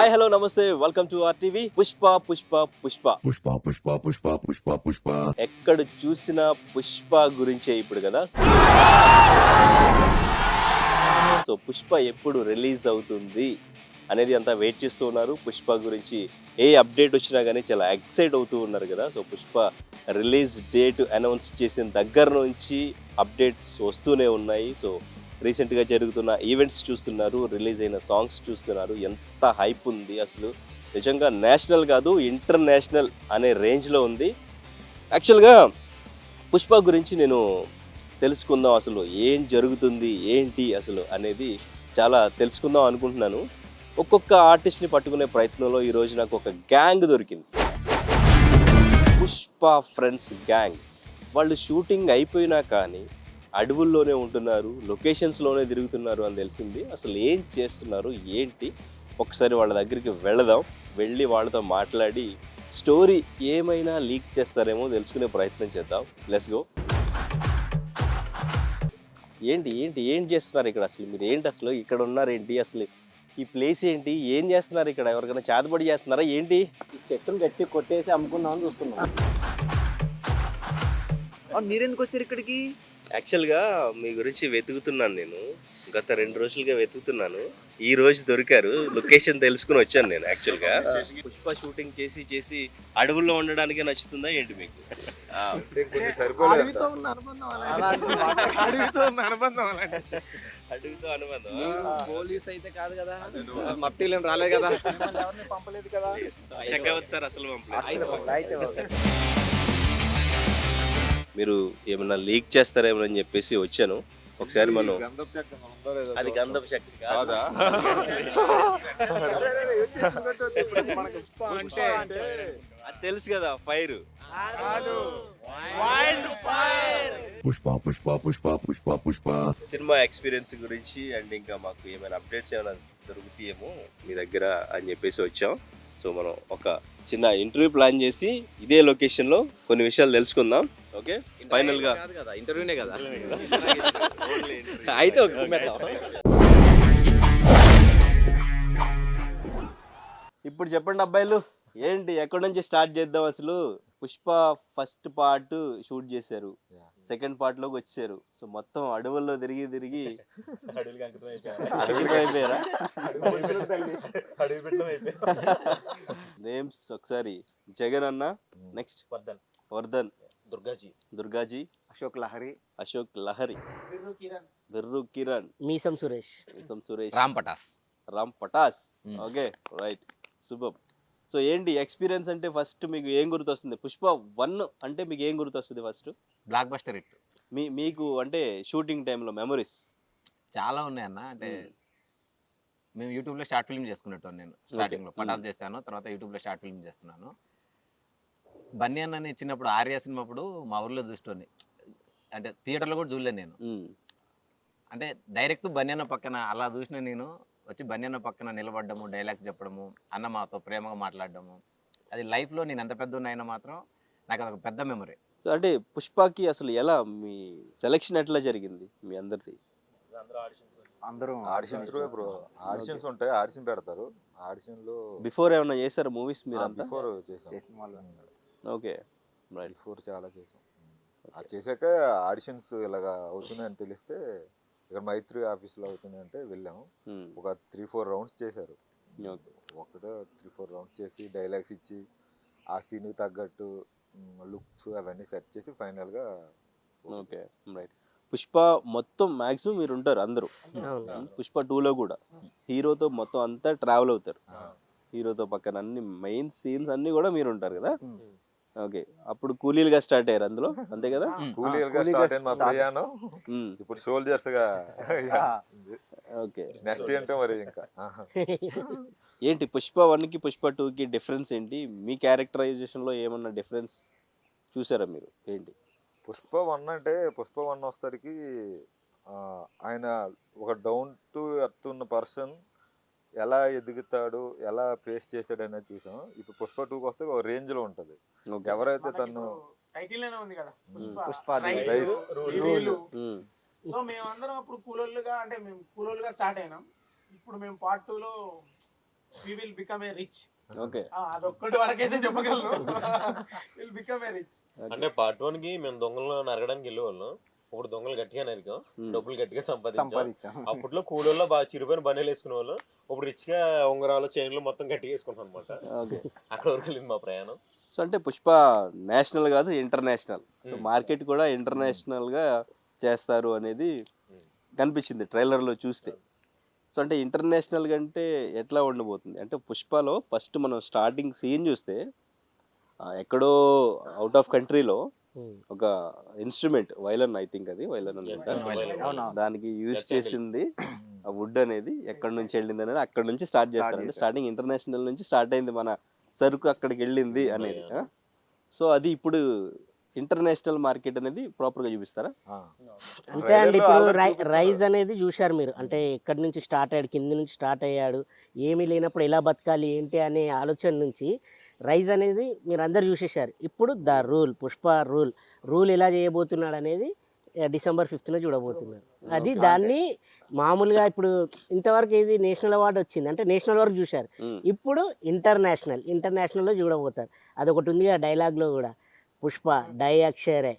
Hi hello నమస్తే welcome to R TV. Pushpa Pushpa Pushpa Pushpa Pushpa Pushpa Pushpa Pushpa ఎక్కడ చూసినా పుష్ప గురించే ఇప్పుడు కదా. సో పుష్ప ఎప్పుడు రిలీజ్ అవుతుంది అనేది అంతా వెయిట్ చేస్తూ ఉన్నారు. పుష్ప గురించి ఏ అప్డేట్ వచ్చినా కానీ చాలా ఎక్సైట్ అవుతూ ఉన్నారు కదా. So Pushpa release date announce చేసిన దగ్గర నుంచి అప్డేట్స్ వస్తూనే ఉన్నాయి. సో రీసెంట్గా జరుగుతున్న ఈవెంట్స్ చూస్తున్నారు, రిలీజ్ అయిన సాంగ్స్ చూస్తున్నారు. ఎంత హైప్ ఉంది అసలు, నిజంగా నేషనల్ కాదు ఇంటర్నేషనల్ అనే రేంజ్లో ఉంది. యాక్చువల్గా పుష్ప గురించి నేను తెలుసుకుందాం, అసలు ఏం జరుగుతుంది ఏంటి అసలు అనేది చాలా తెలుసుకుందాం అనుకుంటున్నాను. ఒక్కొక్క ఆర్టిస్ట్ని పట్టుకునే ప్రయత్నంలో ఈరోజు నాకు ఒక గ్యాంగ్ దొరికింది, పుష్ప ఫ్రెండ్స్ గ్యాంగ్. వాళ్ళు షూటింగ్ అయిపోయినా కానీ అడవుల్లోనే ఉంటున్నారు, లొకేషన్స్లోనే తిరుగుతున్నారు అని తెలిసింది. అసలు ఏం చేస్తున్నారు ఏంటి, ఒకసారి వాళ్ళ దగ్గరికి వెళదాం, వెళ్ళి వాళ్ళతో మాట్లాడి స్టోరీ ఏమైనా లీక్ చేస్తారేమో తెలుసుకునే ప్రయత్నం చేద్దాం. Let's go. ఏంటి ఏంటి ఏం చేస్తున్నారు ఇక్కడ, అసలు మీరు ఏంటి, అసలు ఇక్కడ ఉన్నారేంటి, అసలు ఈ ప్లేస్ ఏంటి, ఏం చేస్తున్నారు ఇక్కడ, ఎవరికైనా చేతబడి చేస్తున్నారా ఏంటి? ఈ చెట్టును గట్టి కొట్టేసి అమ్ముకుందామని చూస్తున్నాం. మీరెందుకు వచ్చారు ఇక్కడికి? యాక్చువల్గా మీ గురించి వెతుకుతున్నాను, నేను గత 2 రోజులుగా వెతుకుతున్నాను. ఈ రోజు దొరికారు, లొకేషన్ తెలుసుకుని వచ్చాను నేను. యాక్చువల్గా పుష్ప షూటింగ్ చేసి చేసి అడవుల్లో ఉండడానికే నచ్చుతుందా ఏంటి మీకు? అడవితో ఉన్న అడవితో అనుబంధం పోలీస్ అయితే కాదు కదా, మట్టిలో రాలేదు కదా, ఎవరిని పంపలేదు కదా. చక్కవచ్చు సార్, అసలు అయితే మీరు ఏమన్నా లీక్ చేస్తారేమో అని చెప్పేసి వచ్చాను. ఒకసారి మనం అది గంధపు చక్కెర కాదు. అది తెలుసు కదా, fire. Pushpa Pushpa Pushpa Pushpa Pushpa cinema experience గురించి అండ్ ఇంకా మాకు ఏమైనా అప్డేట్స్ ఏమైనా దొరుకుతాయేమో మీ దగ్గర అని చెప్పేసి వచ్చాం. సో మనం ఒక చిన్న ఇంటర్వ్యూ ప్లాన్ చేసి ఇదే లొకేషన్లో కొన్ని విషయాలు తెలుసుకుందాం. ఓకే, ఫైనల్గా ఇంటర్వ్యూనే కదా. అయితే ఇప్పుడు చెప్పండి అబ్బాయిలు, ఏంటి ఎక్కడి నుంచి స్టార్ట్ చేద్దాం అసలు? పుష్ప ఫస్ట్ పార్ట్ షూట్ చేశారు, సెకండ్ పార్ట్ లోకి వచ్చారు. సో మొత్తం అడవుల్లో తిరిగి తిరిగి అడవికి అయిపోయారా? నేమ్స్ ఒకసారి, జగన్ అన్న, next Vardhan, Durgaji, Ashok Lahari, Ashok Lahari, Birru Kiran, Meesam Suresh, Ram Patas. Okay right, super. So ఏంటి ఎక్స్పీరియన్స్ అంటే ఫస్ట్ మీకు ఏం గుర్తొస్తుంది? పుష్ప 1 అంటే మీకు ఏం గుర్తొస్తుంది ఫస్ట్? Block buster hit. మీకు అంటే షూటింగ్ టైంలో మెమరీస్ చాలా ఉన్నాయన్న. అంటే మేము యూట్యూబ్లో షార్ట్ ఫిల్మ్ చేసుకునేట్టు, నేను స్టార్టింగ్లో పటాస్ చేశాను, తర్వాత యూట్యూబ్లో షార్ట్ ఫిల్మ్ చేస్తున్నాను. బన్నీ అన్నని చిన్నప్పుడు ఆర్య సినిమా అప్పుడు మా ఊర్లో చూసుకొని, అంటే థియేటర్లో కూడా చూడలేదు నేను. అంటే డైరెక్ట్ బన్నీ అన్న పక్కన అలా చూసిన నేను వచ్చి బన్నీ అన్న పక్కన నిలబడ్డము, డైలాగ్స్ చెప్పడము, అన్న మాతో ప్రేమగా మాట్లాడడము, అది లైఫ్లో నేను ఎంత పెద్ద ఉన్నాయినా మాత్రం నాకు అదొక పెద్ద మెమరీ. సో అంటే పుష్పకి అసలు ఎలా మీ సెలెక్షన్ ఎట్లా జరిగింది మీ అందరిది? అందరూ ఆడిషన్స్ ఉంటాయి, ఆడిషన్ పెడతారు. ఆడిషన్ లో బిఫోర్ ఏమైనా చేశారు మూవీస్ మీరు అంతా? బిఫోర్ చేసాం, చేసిన వాళ్ళు ఓకే రైట్. బిఫోర్ చాలా చేసాం. అది చేశాక ఆడిషన్స్ ఇలాగా అవుతున్నాయని తెలిస్తే ఇక్కడ మైత్రి ఆఫీస్లో అవుతున్నాయంటే వెళ్ళాము. ఒక 3-4 రౌండ్స్ చేశారు. ఒకటే 3-4 రౌండ్స్ చేసి డైలాగ్స్ ఇచ్చి ఆ సీన్కి తగ్గట్టు లుక్స్ అవన్నీ సెట్ చేసి ఫైనల్గా. Okay right. పుష్ప మొత్తం మ్యాక్సిమం మీరు ఉంటారు అందరూ. పుష్ప 2లో కూడా హీరోతో మొత్తం అంతా ట్రావెల్ అవుతారు. హీరోతో పక్కన అన్ని మెయిన్ సీన్స్ అన్ని కూడా మీరు ఉంటారు కదా. ఓకే, అప్పుడు కూలీలుగా స్టార్ట్ అయ్యారు అందులో, అంతే కదా? కూలీలుగా స్టార్ట్ అయిన మా ప్రయాణం ఇప్పుడు సోల్జర్స్ గా. ఓకే, నెక్స్ట్ ఏంటో మరి ఇంకా. ఏంటి పుష్ప 1కి పుష్ప 2కి డిఫరెన్స్ ఏంటి? మీ క్యారెక్టరైజేషన్లో ఏమన్నా డిఫరెన్స్ చూసారా మీరు? ఏంటి పుష్ప 1 అంటే, పుష్ప 1 వస్తాడికి ఆయన ఒక డౌన్ టు ఎర్త్ ఉన్న పర్సన్ ఎలా ఎదుగుతాడు, ఎలా ఫేస్ చేశాడు అనేది చూసాం. ఇప్పుడు పుష్ప 2కి వస్తే ఒక రేంజ్ లో ఉంటది. ఎవరైతే తను టైటిల్ లోనే ఉంది కదా పుష్ప సో మేమందరం అప్పుడు కూలోళ్ళుగా, అంటే మేము కూలోళ్ళుగా స్టార్ట్ అయినాం. ఇప్పుడు మేము పార్ట్ 2లో we will become a rich. Okay అదొక్కటి వరకైతే చెప్పగలను. Will become a rich. అంటే పార్ట్ 1 కి మేము దొంగలు నరగడానికి వెళ్ళేవాళ్ళం. ఇప్పుడు దొంగలు గట్టిగా నరికాం, డబ్బులు గట్టిగా సంపాదించాం. అప్పట్లో కూలోళ్ళు బాగా చిరిపోయిన బండిలు వేసుకునే వాళ్ళు, ఇప్పుడు రిచ్ గా ఉంగరాలు చైన్లు మొత్తం గట్టిగా వేసుకుంటాం అనమాట. ఓకే. అక్కడ వరకు వెళ్ళింది మా ప్రయాణం. సో అంటే పుష్ప నేషనల్ కాదు, ఇంటర్నేషనల్. సో మార్కెట్ కూడా ఇంటర్నేషనల్గా చేస్తారు అనేది కనిపించింది ట్రైలర్లో చూస్తే. సో అంటే ఇంటర్నేషనల్ కంటే ఎట్లా ఉండబోతుంది అంటే పుష్పలో ఫస్ట్ మనం స్టార్టింగ్ సీన్ చూస్తే ఎక్కడో అవుట్ ఆఫ్ కంట్రీలో ఒక ఇన్స్ట్రుమెంట్ వైలన్, ఐ థింక్ అది వైలన్ అనుకుంటా, దానికి యూజ్ చేసింది ఆ వుడ్ అనేది ఎక్కడి నుంచి వెళ్ళింది అనేది అక్కడ నుంచి స్టార్ట్ చేస్తారు. అంటే స్టార్టింగ్ ఇంటర్నేషనల్ నుంచి స్టార్ట్ అయింది మన సరుకు అక్కడికి వెళ్ళింది అనేది. సో అది ఇప్పుడు ఇంటర్నేషనల్ మార్కెట్ అనేది ప్రాపర్గా చూపిస్తారా? అంతే అండి. ఇప్పుడు రైజ్ అనేది చూశారు మీరు, అంటే ఎక్కడి నుంచి స్టార్ట్ అయ్యాడు, కింది నుంచి స్టార్ట్ అయ్యాడు, ఏమీ లేనప్పుడు ఎలా బతకాలి ఏంటి అనే ఆలోచన నుంచి రైజ్ అనేది మీరు అందరు చూసేశారు. ఇప్పుడు ద రూల్, పుష్ప రూల్ ఎలా చేయబోతున్నాడు అనేది డిసెంబర్ 5th చూడబోతున్నారు. అది దాన్ని మామూలుగా ఇప్పుడు ఇంతవరకు ఏది నేషనల్ అవార్డు వచ్చింది అంటే నేషనల్ వరకు చూశారు, ఇప్పుడు ఇంటర్నేషనల్లో చూడబోతారు. అదొకటి ఉంది ఆ డైలాగ్లో కూడా, పుష్ప డై అక్షరే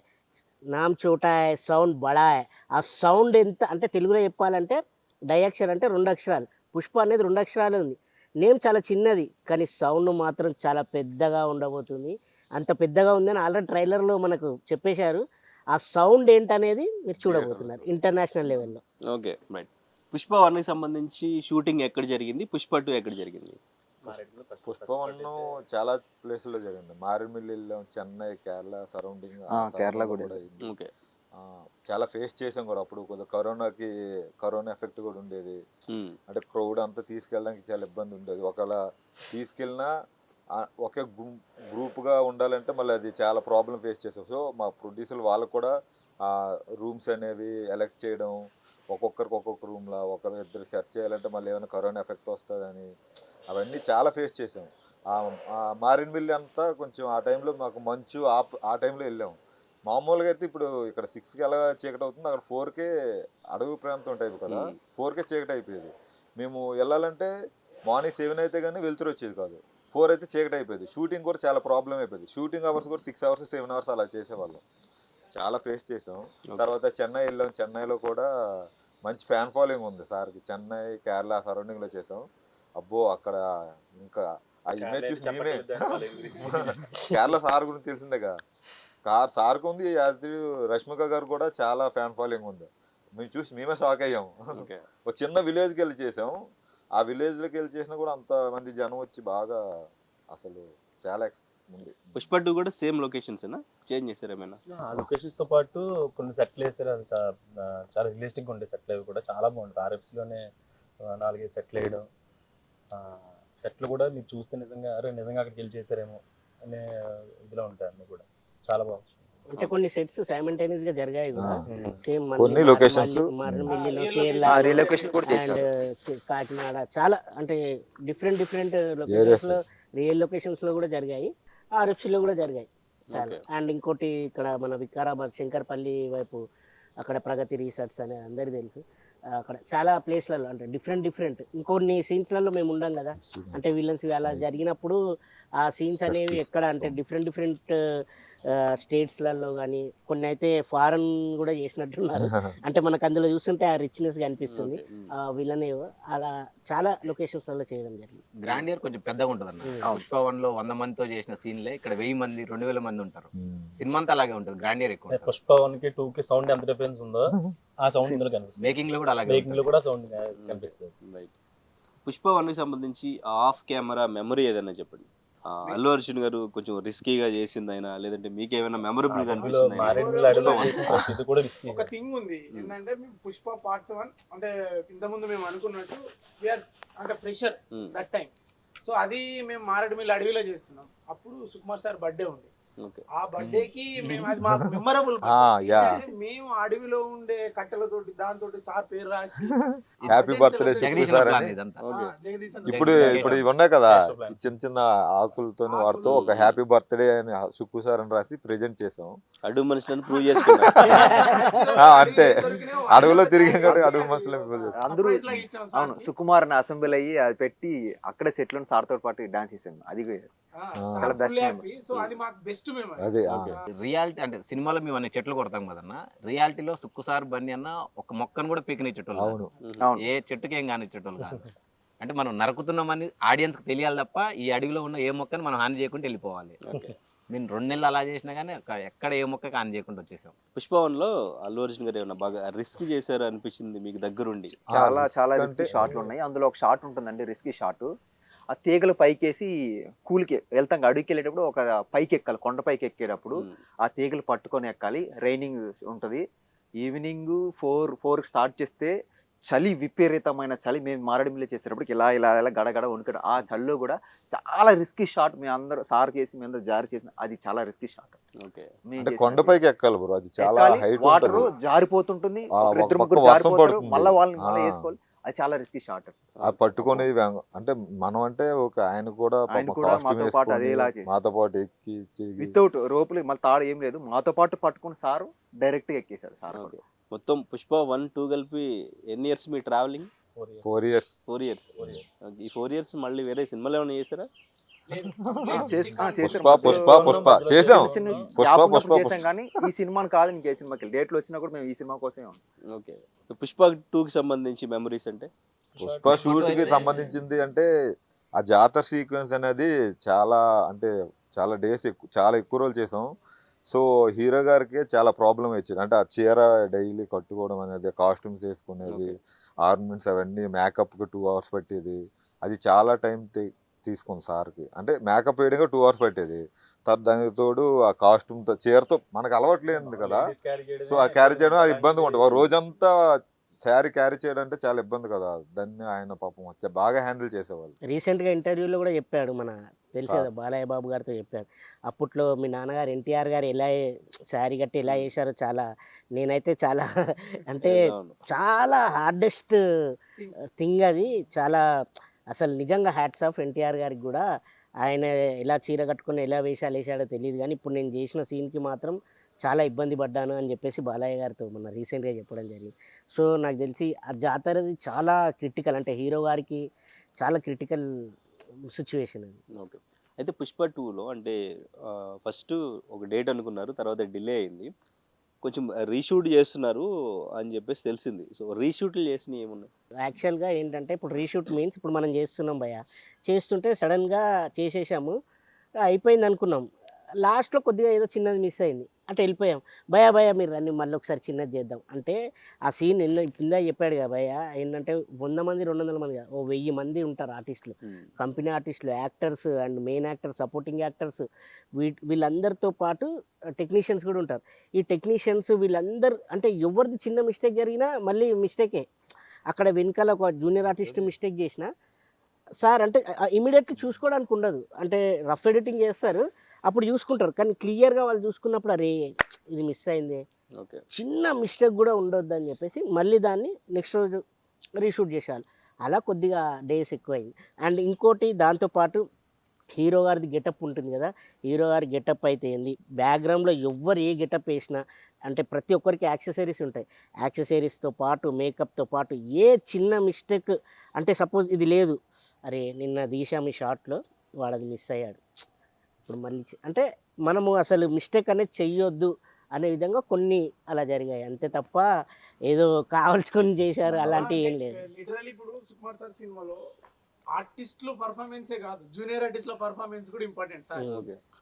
నామ్ చోటా హై సౌండ్ బడా హై. ఆ సౌండ్ ఎంత అంటే తెలుగులో చెప్పాలంటే డై అక్షర్ అంటే 2 అక్షరాలు, పుష్ప అనేది 2 అక్షరాలు ఉంది. నేమ్ చాలా చిన్నది కానీ సౌండ్ మాత్రం చాలా పెద్దగా ఉండబోతుంది. అంత పెద్దగా ఉందని ఆల్రెడీ ట్రైలర్లో మనకు చెప్పేశారు. ఆ సౌండ్ ఏంటనేది మీరు చూడబోతున్నారు ఇంటర్నేషనల్ లెవెల్లో. Okay right. పుష్ప 1కి సంబంధించి షూటింగ్ ఎక్కడ జరిగింది, పుష్ప 2 ఎక్కడ జరిగింది? పుష్ప 1 చాలా ప్లేసుల్లో జరిగింది. మారేడుమిల్లి వెళ్ళాం, చెన్నై, కేరళ సరౌండింగ్, కేరళ కూడా అయింది. ఓకే. చాలా ఫేస్ చేసాం కూడా. అప్పుడు కొంచెం కరోనా ఎఫెక్ట్ కూడా ఉండేది. అంటే క్రౌడ్ అంతా తీసుకెళ్ళడానికి చాలా ఇబ్బంది ఉండేది. ఒకవేళ తీసుకెళ్ళినా ఒకే గ్రూప్గా ఉండాలంటే మళ్ళీ అది చాలా ప్రాబ్లం ఫేస్ చేసాం. సో మా ప్రొడ్యూసర్ వాళ్ళకు కూడా రూమ్స్ అనేవి ఎలెక్ట్ చేయడం, ఒక్కొక్కరికి ఒక్కొక్క రూమ్లో ఒకరు ఇద్దరు సెట్ చేయాలంటే మళ్ళీ ఏమైనా కరోనా ఎఫెక్ట్ వస్తుందని అవన్నీ చాలా ఫేస్ చేసాం. మారేడుమిల్లి అంతా కొంచెం ఆ టైంలో మాకు మంచు ఆ టైంలో వెళ్ళాము. మామూలుగా అయితే ఇప్పుడు ఇక్కడ 6కి ఎలా చీకటి అవుతుంది, అక్కడ 4కే అడవి ప్రాంతం టైపు కదా, 4కే చీకటి అయిపోయేది. మేము వెళ్ళాలంటే మార్నింగ్ 7 అయితే కానీ వెళ్తురు వచ్చేది కాదు, 4 అయితే చీకటి అయిపోయేది. షూటింగ్ కూడా చాలా ప్రాబ్లం అయిపోయింది. షూటింగ్ అవర్స్ కూడా 6 అవర్స్ 7 అవర్స్ అలా చేసేవాళ్ళం. చాలా ఫేస్ చేసాం. తర్వాత చెన్నై వెళ్ళాం. చెన్నైలో కూడా మంచి ఫ్యాన్ ఫాలోయింగ్ ఉంది సార్కి. చెన్నై, కేరళ సరౌండింగ్లో చేసాం. అబ్బో అక్కడ ఇంకా ఆ ఇమేజ్ చూసి మేమే కేరళ సార్ గురించి తెలిసిందేగా, సార్కు ఉంది, రష్మిక గారు కూడా చాలా ఫ్యాన్ ఫాలోయింగ్ ఉంది. మేము చూసి మేమే షాక్ అయ్యాము. ఒక చిన్న విలేజ్కి వెళ్ళి చేసాం. ఆ విలేజ్లోకి వెళ్ళి చేసినా కూడా అంత మంది జనం వచ్చి బాగా అసలు చాలా ఉంది. పుష్ప 2 కూడా సేమ్ లొకేషన్స్ చేంజ్ చేశారు ఏమైనా? లొకేషన్స్ తో పాటు కొన్ని సెట్లు వేసారు. అది చాలా రియలిస్టిక్ గా ఉండే సెట్లు అవి కూడా చాలా బాగుంటాయి. RFCలోనే 4-5 సెట్లు వేయడం, సెట్లు కూడా మీరు చూస్తే నిజంగా నిజంగా అక్కడికి వెళ్ళి చేశారేమో అనే ఇదిలో ఉంటాయి అన్ని కూడా చాలా బాగుంది. అంటే కొన్ని సెట్స్ సైమల్టేనియస్ గా జరిగాయి కూడా. సేమ్ కొన్ని locations మారేడుమిల్లిలో, కేరళ, రీలొకేషన్ కూడా చేశారు. అండ్ కాకినాడ, చాలా అంటే డిఫరెంట్ లొకేషన్స్ లో, రియల్ లొకేషన్స్ లో కూడా జరిగాయి, RFCలో కూడా జరిగాయి చాలా. అండ్ ఇంకోటి ఇక్కడ మన వికారాబాద్ శంకర్పల్లి వైపు అక్కడ ప్రగతి రిసార్ట్స్ అనేది అందరికీ తెలుసు. అక్కడ చాలా ప్లేస్లలో అంటే డిఫరెంట్ ఇంకొన్ని సీన్స్లలో మేము ఉండం కదా, అంటే విలన్స్ అలా జరిగినప్పుడు ఆ సీన్స్ అనేవి ఎక్కడ అంటే డిఫరెంట్ స్టేట్స్లలో కానీ, కొన్ని అయితే ఫారెన్ కూడా చేసినట్టున్నారు. అంటే మనకు అందులో చూస్తుంటే ఆ రిచ్నెస్ కనిపిస్తుంది. ఆ విలన్ అలా చాలా లొకేషన్స్లలో చేయడం జరిగింది. గ్రాండియర్ కొంచెం పెద్దగా ఉంటుంది అన్న. పుష్ప 1లో 100 మందితో చేసిన సీన్లే ఇక్కడ 1000 మంది 2000 మంది ఉంటారు. సినిమా అంతా అలాగే ఉంటుంది, గ్రాండియర్ ఎక్కువ. పుష్ప 1కి 2కి సౌండ్ ఎంత డిఫరెన్స్ ఉందో ఆ సౌండ్ ఇందులో కనిపిస్తుంది. మేకింగ్ లో కూడా అలాగే, మేకింగ్ లో కూడా సౌండ్ కనిపిస్తుంది. పుష్ప 1కి సంబంధించి ఆఫ్ కెమెరా మెమరీ ఏదైనా చెప్పండి. అల్లు అర్జున్ గారు కొంచెం రిస్కీగా చేసింది అయినా, లేదంటే మీకేమైనా మెమరబుల్ గా అనిపించింది? ఒక థింగ్ ఉంది ఏంటంటే, పుష్ప పార్ట్ 1 అంటే ఇంతకుముందు మేము అనుకున్నట్టు అంటే ఫ్రెషర్ దట్ టైం. సో అది మేము మారేడుమిల్లి అడవిలో చేస్తున్నాం. అప్పుడు సుకుమార్ సార్ బర్త్డే ఉంది. ఆ బర్త్డేకి మేము అది మాకు మెమరబుల్. మేము అడవిలో ఉండే కట్టెలతోటి దాంతో సార్ పేరు రాసి హ్యాపీ బర్త్డే ఇప్పుడు ఇవి ఉన్నాయి కదా చిన్న ఆకులతో వాడుతూ ఒక హ్యాపీ బర్త్డే అని సుక్కు సార్ అని రాసి ప్రెజెంట్ చేసాం. అడుగు మనుషులను ప్రూవ్ చేసుకున్నాం అంతే. అడవిలో తిరిగాం కాబట్టి అడవి మనుషులు అందరూ Surprise లాగా ఇచ్చాం సార్ అవును కి. సుకుమార్ అసెంబ్లీ అయ్యి అది పెట్టి అక్కడే సెట్ లో సార్తో పాటు డాన్స్ చేసాను. అది చాలా best memory. సో అది మాకు బెస్ట్ మెమరీ. అదే రియాలిటీ అంటే సినిమాలో మేము అన్ని చెట్లు కొడతాం కదన్న, రియాలిటీలో సుక్కుసార్ బన్నీ అన్న ఒక మొక్కను కూడా పీకనిచ్చేటోళ్ళు కాదు. అవును అవును. ఏ చెట్టుకి ఏం కానిచ్చేటోళ్ళు కాదు. అంటే మనం నరుకుతున్నామని ఆడియన్స్కి తెలియాలి తప్ప ఈ అడవిలో ఉన్న ఏ మొక్కను మనం హాని చేయకుండా వెళ్ళిపోవాలి. మేము 2 నెలలు అలా చేసినా కానీ ఎక్కడ ఏ మొక్కకి హాని చేయకుండా వచ్చేసాం. పుష్పవన్లో అల్లు అర్జున్ గారు ఏమన్నా బాగా రిస్క్ చేశారు అనిపించింది మీకు దగ్గరుండి? చాలా risk చాలా అంటే- రిస్కీ షాట్లు ఉన్నాయి. అందులో ఒక షాట్ ఉంటుందండి, రిస్కీ షాట్. ఆ తీగలు పైకేసి కూలికి వెళ్తాం, అడుగుకి వెళ్ళేటప్పుడు ఒక పైకి ఎక్కాలి, కొండ పైకి ఎక్కేటప్పుడు ఆ తీగలు పట్టుకొని ఎక్కాలి. రైనింగ్ ఉంటుంది. ఈవినింగ్ 4 స్టార్ట్ చేస్తే చలి, విపరీతమైన చలి. మేము మారేడుమిల్లి చేసేటప్పటికి ఇలా ఇలా ఇలా గడగడ వణుకుడు. ఆ చలిలో కూడా చాలా రిస్కీ షాట్. మేము అందరూ సార్ చేసి మేము అందరూ జారి చేసిన అది చాలా రిస్కీ షాట్. ఓకే. అంటే కొండపైకి ఎక్కాలి బ్రో, అది చాలా హైట్ వాటర్ ఉంటుంది. జారిపోతుంటుంది, ఆ, ఒక ఇద్దరు పక్క ముగ్గురు వర్షం జారిపోతారు, పడుతుంది. మళ్ళీ వాళ్ళని మళ్ళీ ఆ. వేసుకోవాలి. అది చాలా రిస్కీ షాట్. ఆ పట్టుకునేది అంటే మనం అంటే ఒక ఆయన కూడా ఆయన కూడా మాతో పాటు అదేలా చేసి మాతో పాటు ఎక్కి వితౌట్ రోపులు మళ్ళీ తాడు ఏం లేదు, మాతో పాటు పట్టుకుని సారు డైరెక్ట్ గా ఎక్కేశారు సార్. ఓకే. మొత్తం పుష్ప 1, 2 కలిపి ఎన్ని ఇయర్స్ మీ ట్రావెలింగ్? 4 years 4 years. ఈ 4 years మళ్ళీ వేరే సినిమాలు ఏమైనా చేశారా? పుష్ప చేసాం. పుష్ప చేసాం కానీ ఈ సినిమాని కాదు, ఇంకే సినిమాకి డేట్లు వచ్చినా కూడా మేము ఈ సినిమా కోసమే ఉన్నాం. ఓకే. సో పుష్ప 2కి సంబంధించి మెమరీస్ అంటే? పుష్ప షూట్ కి సంబంధించింది అంటే ఆ జాతర సీక్వెన్స్ అనేది చాలా అంటే చాలా డేస్ చాలా ఎక్కువ రోజులు చేసాం. సో హీరో గారికి చాలా ప్రాబ్లం వచ్చింది. అంటే ఆ చీర డైలీ కట్టుకోవడం అనేది, కాస్ట్యూమ్స్ వేసుకునేది, ఆర్నమెంట్స్ అవన్నీ, మేకప్కి 2 hours పట్టేది. అది చాలా టైం తీసుకుంది సార్కి. అంటే మేకప్ వేయడంగా 2 hours పట్టేది. తర్వాత దానికి తోడు ఆ కాస్ట్యూమ్తో చీరతో మనకు అలవాట్లేదు కదా, సో ఆ క్యారీ చేయడం అది ఇబ్బందిగా ఉంటుంది. ఒక రోజంతా శారీ క్యారీ చేయడం అంటే చాలా ఇబ్బంది కదా. దాన్ని ఆయన పాపం బాగా హ్యాండిల్ చేసేవాళ్ళు. రీసెంట్గా ఇంటర్వ్యూలో కూడా చెప్పాడు, మన తెలుసు కదా బాలయ్య బాబు గారితో చెప్పాడు, అప్పట్లో మీ నాన్నగారు ఎన్టీఆర్ గారు ఎలా శారీ కట్టి ఎలా చేశారో చాలా, నేనైతే చాలా అంటే చాలా హార్డెస్ట్ థింగ్ అది. చాలా అసలు నిజంగా హ్యాట్స్ ఆఫ్ ఎన్టీఆర్ గారికి కూడా. ఆయన ఎలా చీర కట్టుకుని ఎలా వేషాలు వేసాడో తెలియదు కానీ ఇప్పుడు నేను చేసిన సీన్కి మాత్రం చాలా ఇబ్బంది పడ్డాను అని చెప్పేసి బాలయ్య గారితో మొన్న రీసెంట్గా చెప్పడం జరిగింది. సో నాకు తెలిసి ఆ జాతరది చాలా క్రిటికల్, అంటే హీరో గారికి చాలా క్రిటికల్ సిచ్యువేషన్ అది. ఓకే. అయితే పుష్ప 2లో అంటే ఫస్ట్ ఒక డేట్ అనుకున్నారు, తర్వాత డిలే అయింది, కొంచెం రీషూట్ చేస్తున్నారు అని చెప్పేసి తెలిసింది. సో రీషూట్లు చేసినవి ఏమున్నాయి? యాక్చువల్గా ఏంటంటే ఇప్పుడు రీషూట్ మీన్స్ ఇప్పుడు మనం చేస్తున్నాం భయ్య, చేస్తుంటే సడన్గా చేసేసాము, అయిపోయింది అనుకున్నాం, లాస్ట్లో కొద్దిగా ఏదో చిన్నది మిస్ అయింది, అంటే వెళ్ళిపోయాం. భయ మీరు అన్ని మళ్ళీ ఒకసారి చిన్నది చేద్దాం అంటే ఆ సీన్ కింద చెప్పాడు కదా భయ, ఏంటంటే 100 మంది 200 మంది కాదు, 1000 మంది ఉంటారు ఆర్టిస్టులు, కంపెనీ ఆర్టిస్టులు, actors and main actors, supporting actors, వీళ్ళందరితో పాటు టెక్నీషియన్స్ కూడా ఉంటారు. ఈ టెక్నీషియన్స్ వీళ్ళందరూ అంటే ఎవరిది చిన్న మిస్టేక్ జరిగినా మళ్ళీ మిస్టేకే. అక్కడ వెనకాల ఒక జూనియర్ ఆర్టిస్ట్ మిస్టేక్ చేసిన సార్ అంటే ఇమీడియట్గా చూసుకోవడానికి ఉండదు, అంటే రఫ్ ఎడిటింగ్ చేస్తారు అప్పుడు చూసుకుంటారు, కానీ క్లియర్గా వాళ్ళు చూసుకున్నప్పుడు అరే ఇది మిస్ అయింది, ఓకే, చిన్న మిస్టేక్ కూడా ఉండొద్దు అని చెప్పేసి మళ్ళీ దాన్ని నెక్స్ట్ రోజు రీషూట్ చేసేయాలి. అలా కొద్దిగా డేస్ ఎక్కువైంది. అండ్ ఇంకోటి దాంతోపాటు హీరో గారిది గెటప్ ఉంటుంది కదా, హీరో గారి గెటప్ అయితే ఏంది, బ్యాక్గ్రౌండ్లో ఎవరు ఏ గెటప్ వేసినా అంటే ప్రతి ఒక్కరికి యాక్సెసరీస్ ఉంటాయి, యాక్సెసరీస్తో పాటు మేకప్తో పాటు ఏ చిన్న మిస్టేక్ అంటే సపోజ్ ఇది లేదు, అరే నిన్న తీసాం ఈ షార్ట్లో వాడది మిస్ అయ్యాడు, ఇప్పుడు మళ్ళీ అంటే మనము అసలు మిస్టేక్ అనేది చెయ్యొద్దు అనే విధంగా కొన్ని అలా జరిగాయి అంతే తప్ప ఏదో కావాల్సుకొని చేశారు అలాంటివి ఏం లేదు. లిటరల్లీ ఇప్పుడు సుకుమార్ సార్ సినిమాలో ఆర్టిస్టులు పర్ఫార్మెన్సే కాదు, జూనియర్ ఆర్టిస్టుల పర్ఫార్మెన్స్ కూడా ఇంపార్టెంట్ సార్.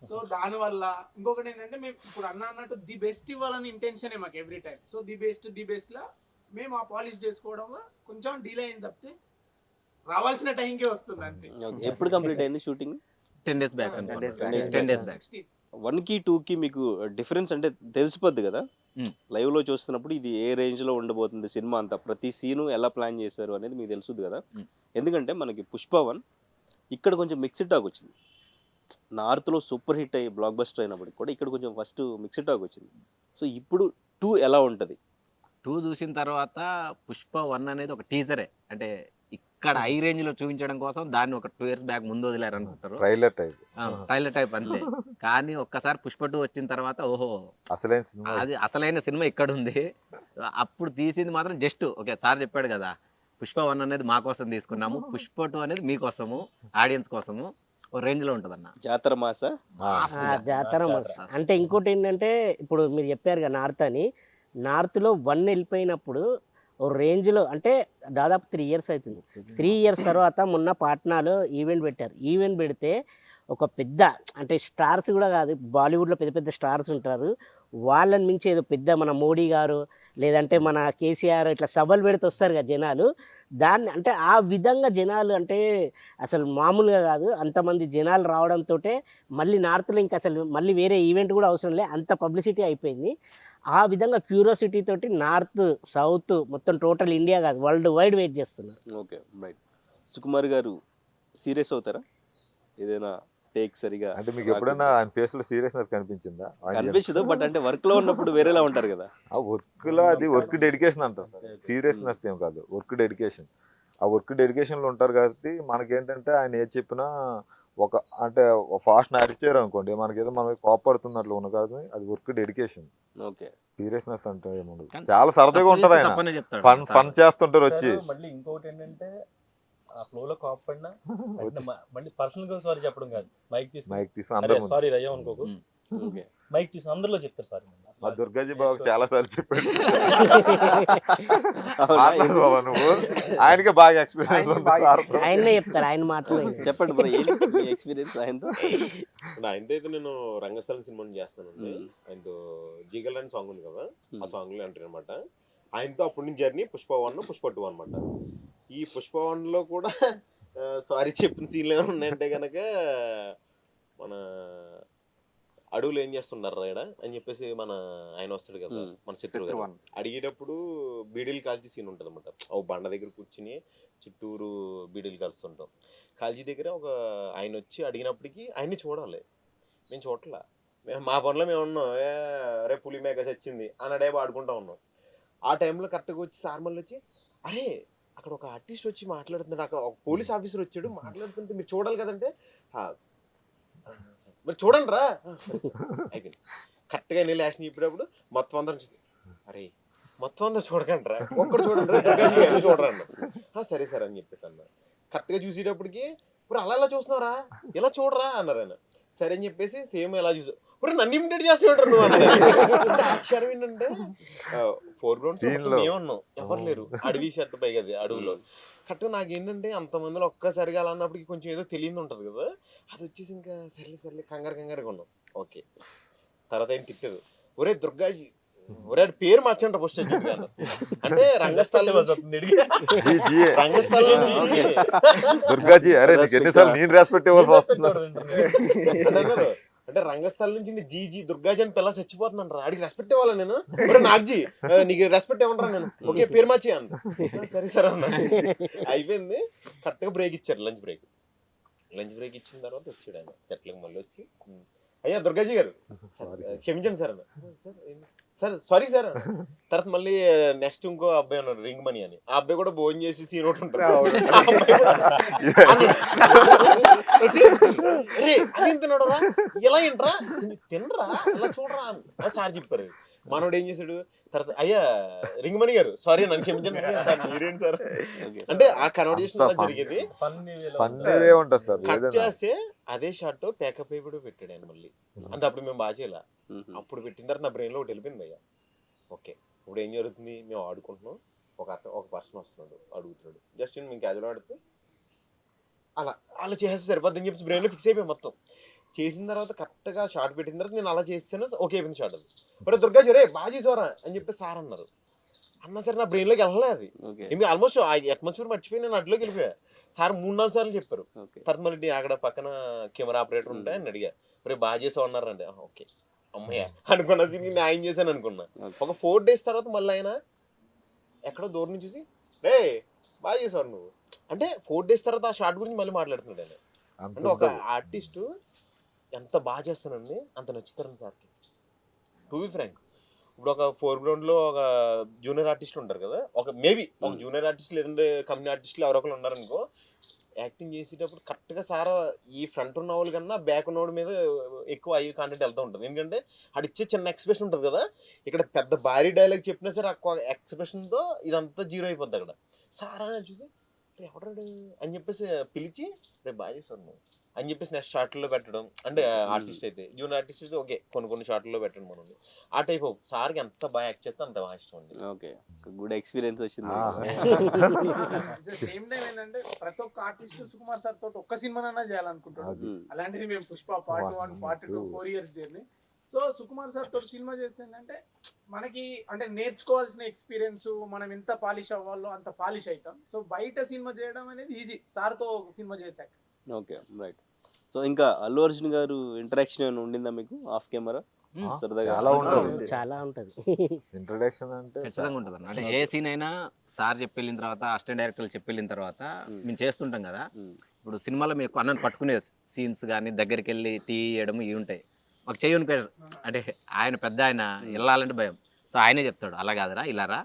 సో దానివల్ల ఇంకొకటి ఏంటంటే మేము ఇప్పుడు అన్నట్టు ది బెస్ట్ ఇవ్వాలని ఇంటెన్షనే మాకు every time. So the best లా మేము ఆ పాలిష్ చేసుకోవడంలో కొంచెం డిలే అయింది తప్పితే రావాల్సిన టైంకే వస్తుంది అంతే. ఎప్పుడు కంప్లీట్ అయింది shooting? 10 days back 10 days back. 1కి 2కి మీకు డిఫరెన్స్ అంటే తెలిసిపోద్ది కదా లైవ్లో చూస్తున్నప్పుడు, ఇది ఏ రేంజ్లో ఉండబోతుంది సినిమా అంతా, ప్రతి సీను ఎలా ప్లాన్ చేశారు అనేది మీకు తెలుసుద్ది కదా. ఎందుకంటే మనకి పుష్ప 1 ఇక్కడ కొంచెం మిక్స్డ్ టాక్ వచ్చింది, నార్త్లో సూపర్ హిట్ అయ్యి బ్లాక్ బస్టర్ అయినప్పటికి కూడా ఇక్కడ కొంచెం ఫస్ట్ మిక్స్డ్ టాక్ వచ్చింది. సో ఇప్పుడు 2 ఎలా ఉంటుంది? 2 చూసిన తర్వాత పుష్ప 1 అనేది ఒక టీజరే, అంటే ఇక్కడ హై రేంజ్ లో చూపించడం కోసం దాన్ని ఒక 2 years బ్యాక్ ముందు వదిలేరు అనుకుంటారు, ట్రైలర్ టైప్ ట్రైలర్ టైప్ అంతే. కానీ ఒక్కసారి పుష్ప 2 వచ్చిన తర్వాత ఓహో అసలైన సినిమా అది అసలైన సినిమా ఇక్కడ ఉంది. అప్పుడు తీసింది మాత్రం జస్ట్ ఓకే, సార్ చెప్పాడు కదా పుష్ప 1 అనేది మా కోసం తీసుకున్నాము, పుష్ప 2 అనేది మీకోసము ఆడియన్స్ కోసము ఒక రేంజ్ లో ఉంటదన్న. జాతర మాస జాతర మస్తు. అంటే ఇంకోటి ఏంటంటే ఇప్పుడు మీరు చెప్పారు కదా నార్త్ అని, నార్త్లో 1 వెళ్ళిపోయినప్పుడు ఓ రేంజ్లో అంటే దాదాపు 3 years అవుతుంది. 3 years తర్వాత మొన్న పాట్నాలో ఈవెంట్ పెట్టారు. ఈవెంట్ పెడితే ఒక పెద్ద అంటే స్టార్స్ కూడా కాదు, బాలీవుడ్లో పెద్ద పెద్ద స్టార్స్ ఉంటారు, వాళ్ళని మించి ఏదో పెద్ద మన మోడీ గారు లేదంటే మన కేసీఆర్ ఇట్లా సభలు పెడితే వస్తారు కదా జనాలు, దాన్ని అంటే ఆ విధంగా జనాలు అంటే అసలు మామూలుగా కాదు, అంతమంది జనాలు రావడంతో మళ్ళీ నార్త్లో ఇంకా అసలు మళ్ళీ వేరే ఈవెంట్ కూడా అవసరం లే, అంత పబ్లిసిటీ అయిపోయింది. ఆ విధంగా క్యూరియాసిటీ తోటి నార్త్ సౌత్ మొత్తం టోటల్ ఇండియా కాదు వరల్డ్ వైడ్ వెయిట్ చేస్తున్నారు. Okay right. సుకుమార్ గారు సీరియస్ అవుతారా ఏదైనా టేక్ సరిగా? అంటే మీకు ఎప్పుడైనా ఆయన ఫేస్ లో సీరియస్నెస్ కనిపించిందా? కనిపించదు, బట్ అంటే వర్క్ లో ఉన్నప్పుడు వేరేలా ఉంటారు కదా. ఆ వర్క్ లో అది వర్క్ డెడికేషన్ అంటారు, సీరియస్నెస్ ఏం కాదు, వర్క్ డెడికేషన్. ఆ వర్క్ డెడికేషన్ లో ఉంటారు కాబట్టి మనకేంటంటే ఆయన ఏది చెప్పినా ఒక అంటే ఫాస్ట్ నడిచారు అనుకోండి, మనకేదో మనకి కోపడుతున్నట్లు ఉన్న కాదు, అది వర్క్ డెడికేషన్. ఓకే, సీరియస్నెస్ అంటే ఏముండదు, చాలా సరదాగా ఉంటారు ఆయన, ఫన్ చేస్తుంటారు వచ్చి. మళ్ళీ ఇంకొకటి ఏంటంటే ఆ ఫ్లో లో కోపడినా మళ్ళీ పర్సనల్ గా సారీ చెప్పడం కాదు, మైక్ తీసుకుని అందరూ సారీ రయ్యా అనుకోకు, ఓకే మైక్ తీసుకుని అందరిలో చెప్తారు సారీ. మా దుర్గాజీ బాబు చాలా సార్లు చెప్పాడు నువ్వు, ఆయనకే బాగా ఎక్స్పీరియన్స్ ఆయనే చెప్తారు ఆయన మాటలు. చెప్పండి మరి ఏంటి మీ ఎక్స్పీరియన్స్ ఆయనతో? ఆయనతో అయితే నేను రంగస్థలం సినిమాని చేస్తానండి. ఆయనతో జీగల్ అని సాంగ్ ఉంది కదా, ఆ సాంగ్ లో అంటారు అనమాట. ఆయనతో అప్పటి నుంచి జర్నీ పుష్ప 1 పుష్ప 2 అనమాట. ఈ పుష్ప 1లో కూడా సారీ చెప్పిన సీన్లు ఏమైనా ఉన్నాయంటే కనుక మన అడవులు ఏం చేస్తున్నారు ఇక్కడ అని చెప్పేసి మన ఆయన వస్తాడు కదా మన శత్రువు గారు, అడిగేటప్పుడు బీడీలు కాల్చి సీన్ ఉంటుంది అనమాట. ఓ బండ దగ్గర కూర్చుని చుట్టూరు బీడీలు కాల్చుతుంటాం. కాల్చి దగ్గర ఒక ఆయన వచ్చి అడిగినప్పటికీ ఆయన్ని చూడాలి, మేము చూడట్లా, మేము మా పనిలో మేము ఉన్నాం, రేపు పులి మేక చచ్చింది అన్నడే ఆడుకుంటా ఉన్నాం. ఆ టైంలో కరెక్ట్గా వచ్చి సార్ మళ్ళీ వచ్చి అరే అక్కడ ఒక ఆర్టిస్ట్ వచ్చి మాట్లాడుతున్నాడు, అక్కడ ఒక పోలీస్ ఆఫీసర్ వచ్చాడు మాట్లాడుతుంటే మీరు చూడాలి కదంటే మరి చూడండి రా అయిపోయింది. కరెక్ట్గా నేను యాక్షన్ చెప్పేటప్పుడు మొత్తం అందరం అరే మొత్తం అందరూ చూడకండి రా, ఒక్కడు చూడండి రా చూడరా అన్న. సరే సరే అని చెప్పేసి అన్నారు. కరెక్ట్గా చూసేటప్పటికి ఇప్పుడు అలా ఇలా చూస్తున్నారా ఇలా చూడరా అన్నారు ఆయన. సరే అని చెప్పేసి సేమ్ ఎలా చూసా ఇప్పుడు నన్ను ఇమిటేట్ చేస్తూ ఉంటారు నువ్వు అంటే ఆశ్చర్యం ఏంటంటే ఫోర్గ్రౌండ్ ఏమన్నావు ఎవరు లేరు, అడవి షర్ట్ పైగా అది అడవిలో. కరెక్ట్గా నాకు ఏంటంటే అంతమందిలో ఒక్కసారిగా అలా అన్నప్పటికి కొంచెం ఏదో తెలియదు ఉంటుంది కదా, అది వచ్చేసి ఇంకా సర్లే కంగారుగా ఉన్నాం. ఓకే తర్వాత ఆయన తిట్టారు, ఒరే దుర్గాజీ ఒరే పేరు మార్చండి ఫస్ట్ అంటే రంగస్థలం నుంచి దుర్గాజీ అరే ఎన్నిసార్లు నేను రెస్పెక్ట్ ఇవ్వాల్సి వస్తుంది అంటే రంగస్థలం నుంచి జీజీ దుర్గాజీ అని పిల్ల చచ్చిపోతున్నాను రా, అడిగి రెస్పెక్ట్ ఇవ్వాలా నేను, నాగ్జీ నీకు రెస్పెక్ట్ ఇవ్వనరా నేను, ఓకే పేరు మార్చి అన్న. సరే సరే అన్న అయిపోయింది. కరెక్ట్గా బ్రేక్ ఇచ్చారు, లంచ్ బ్రేక్ ఇచ్చిన తర్వాత వచ్చాడు ఆయన సెట్లకి మళ్ళీ వచ్చి, అయ్యా దుర్గాజీ గారు క్షమించండి సార్ అన్న. Sir sorry sir. తర్వాత మళ్ళీ నెక్స్ట్ ఇంకో అబ్బాయి ఉన్నాడు రింగ్ మనీ అని, ఆ అబ్బాయి కూడా భోజనం చేసి సీన్ ఒకటి ఉంటాడు, అరే అదేం తిన్నాడు రా ఇలా ఏంట్రా తినరా అలా చూడరా సార్ చెప్పారు. మనోడు ఏం చేశాడు తర్వాత అయ్యా రింగ్ మనీ గారు సారీ నన్ను క్షమించండి సార్ మీరేంటి సార్ అంటే ఆ కన్వర్జేషన్ అలా జరిగేది. కట్ చేస్తే అదే షాట్ ప్యాకప్ అయి కూడా పెట్టాడు ఆయన మళ్ళీ. అంటే అప్పుడు మేము బాగా చేయాల, అప్పుడు పెట్టిన తర్వాత నా బ్రెయిన్ లో ఒకటి వెళ్ళిపోయింది అయ్యా. ఓకే ఇప్పుడు ఏం జరుగుతుంది, మేము ఆడుకుంటున్నాం, ఒక పర్సన్ వస్తున్నాడు అడుగుతున్నాడు, జస్ట్ మేము క్యాజువల్ ఆడుతూ అలా చేస్తే సరిపోద్దని చెప్పి బ్రెయిన్లో ఫిక్స్ అయిపోయి మొత్తం చేసిన తర్వాత కరెక్ట్గా షార్ట్ పెట్టిన తర్వాత నేను అలా చేస్తాను ఓకే అయిపోయింది షార్ట్. అది మరి దుర్గాజీ రే బాగా చేసేవారా అని చెప్పి సార్ అన్నారు. అన్నా సరే నా బ్రెయిన్లోకి వెళ్ళలేదు అది, ఎందుకు ఆల్మోస్ట్ ఆ అట్మాస్ఫియర్ మర్చిపోయి నేను అట్లోకి వెళ్ళిపోయా. సార్ 3-4 సార్లు చెప్పారు. తర్వాత మళ్ళీ అక్కడ పక్కన కెమెరా ఆపరేటర్ ఉంటే అని అడిగా, రే బాగా చేసావు అన్నారండి. ఓకే అమ్మయ్య అనుకున్నా, దీనికి న్యాయం చేశాను అనుకున్నా. ఒక 4 days తర్వాత మళ్ళీ ఆయన ఎక్కడో దూరం నుంచి చూసి రే బాగా చేసావు నువ్వు అంటే 4 days తర్వాత ఆ షార్ట్ గురించి మళ్ళీ మాట్లాడుతున్నాడు ఆయన. అంటే ఒక ఆర్టిస్టు ఎంత బాగా చేస్తానండి అంత నచ్చుతారని సార్కి. టు బి ఫ్రాంక్ ఇప్పుడు ఒక ఫోర్గ్రౌండ్ లో ఒక జూనియర్ ఆర్టిస్ట్ ఉంటారు కదా, ఒక మేబీ ఒక జూనియర్ ఆర్టిస్ట్ లేదంటే కంపెనీ ఆర్టిస్టులు ఎవరొకరు ఉన్నారనుకో, యాక్టింగ్ చేసేటప్పుడు కరెక్ట్గా సార్ ఈ ఫ్రంట్ ఉన్న వాళ్ళ కన్నా బ్యాక్ ఉన్నోడి మీద ఎక్కువ ఐ కాంటెంట్ వెళ్తూ ఉంటుంది. ఎందుకంటే అది ఇచ్చే చిన్న ఎక్స్ప్రెషన్ ఉంటుంది కదా, ఇక్కడ పెద్ద భారీ డైలాగ్ చెప్పినా సరే ఆ ఎక్స్ప్రెషన్తో ఇదంతా జీరో అయిపోద్ది అక్కడ. సార్ అని చూసి ఎవడాడు అని చెప్పేసి పిలిచి రేపు బాగా చేస్తాను నువ్వు అని చెప్పేసి నెక్స్ట్ షార్ట్లో పెట్టడం. అంటే ఆర్టిస్ట్ అయితే జూనియర్ ఆర్టిస్ట్ అయితే ఓకే కొన్ని షార్ట్లో పెట్టడం మనం ఆ టైప్ ఆఫ్ సార్కి ఎంత బాగా యాక్ట్ చేస్తే అంత బాగా ఇష్టం అండి. ఓకే, గుడ్ ఎక్స్పీరియన్స్ వచ్చింది. సేమ్ టైం ఏంటంటే ప్రతి ఒక్క ఆర్టిస్ట్ సుకుమార్ సార్ తోటి ఒక్క సినిమానైనా చేయాలనుకుంటాడు. అలాంటిది మేము Pushpa part 1 part 2 4 years journey. So Sukumar sir తోటి సినిమా చేస్తే ఏంటంటే మనకి అంటే నేర్చుకోవాల్సిన ఎక్స్పీరియన్స్, మనం ఎంత పాలిష్ అవ్వాలో అంత పాలిష్ అవుతాం. సో బయట సినిమా చేయడం అనేది ఈజీ సార్తో సినిమా చేశాక. Okay, right. సో ఇంకా అల్లు అర్జున్ గారు ఇంటరాక్షన్ ఏమైనా ఉండిందా మీకు ఆఫ్ కెమెరా? సరదాగా చాలా ఉంటుంది. చాలా ఉంటుంది. ఇంట్రడక్షన్ అంటే ఖచ్చితంగా ఉంటుంది అన్న. అంటే ఏ సీన్ అయినా సార్ చెప్పి వెళ్ళిన తర్వాత, అసిస్టెంట్ డైరెక్టర్లు చెప్పి వెళ్ళిన తర్వాత మేము చేస్తుంటాం కదా. ఇప్పుడు సినిమాలో మీకు అన్నను పట్టుకునే సీన్స్ కానీ దగ్గరికి వెళ్ళి తీయడం ఇవి ఉంటాయి. మాకు చేయని అంటే ఆయన పెద్ద ఆయన వెళ్ళాలంటే భయం. సో ఆయనే చెప్తాడు అలా కాదురా ఇలా రా,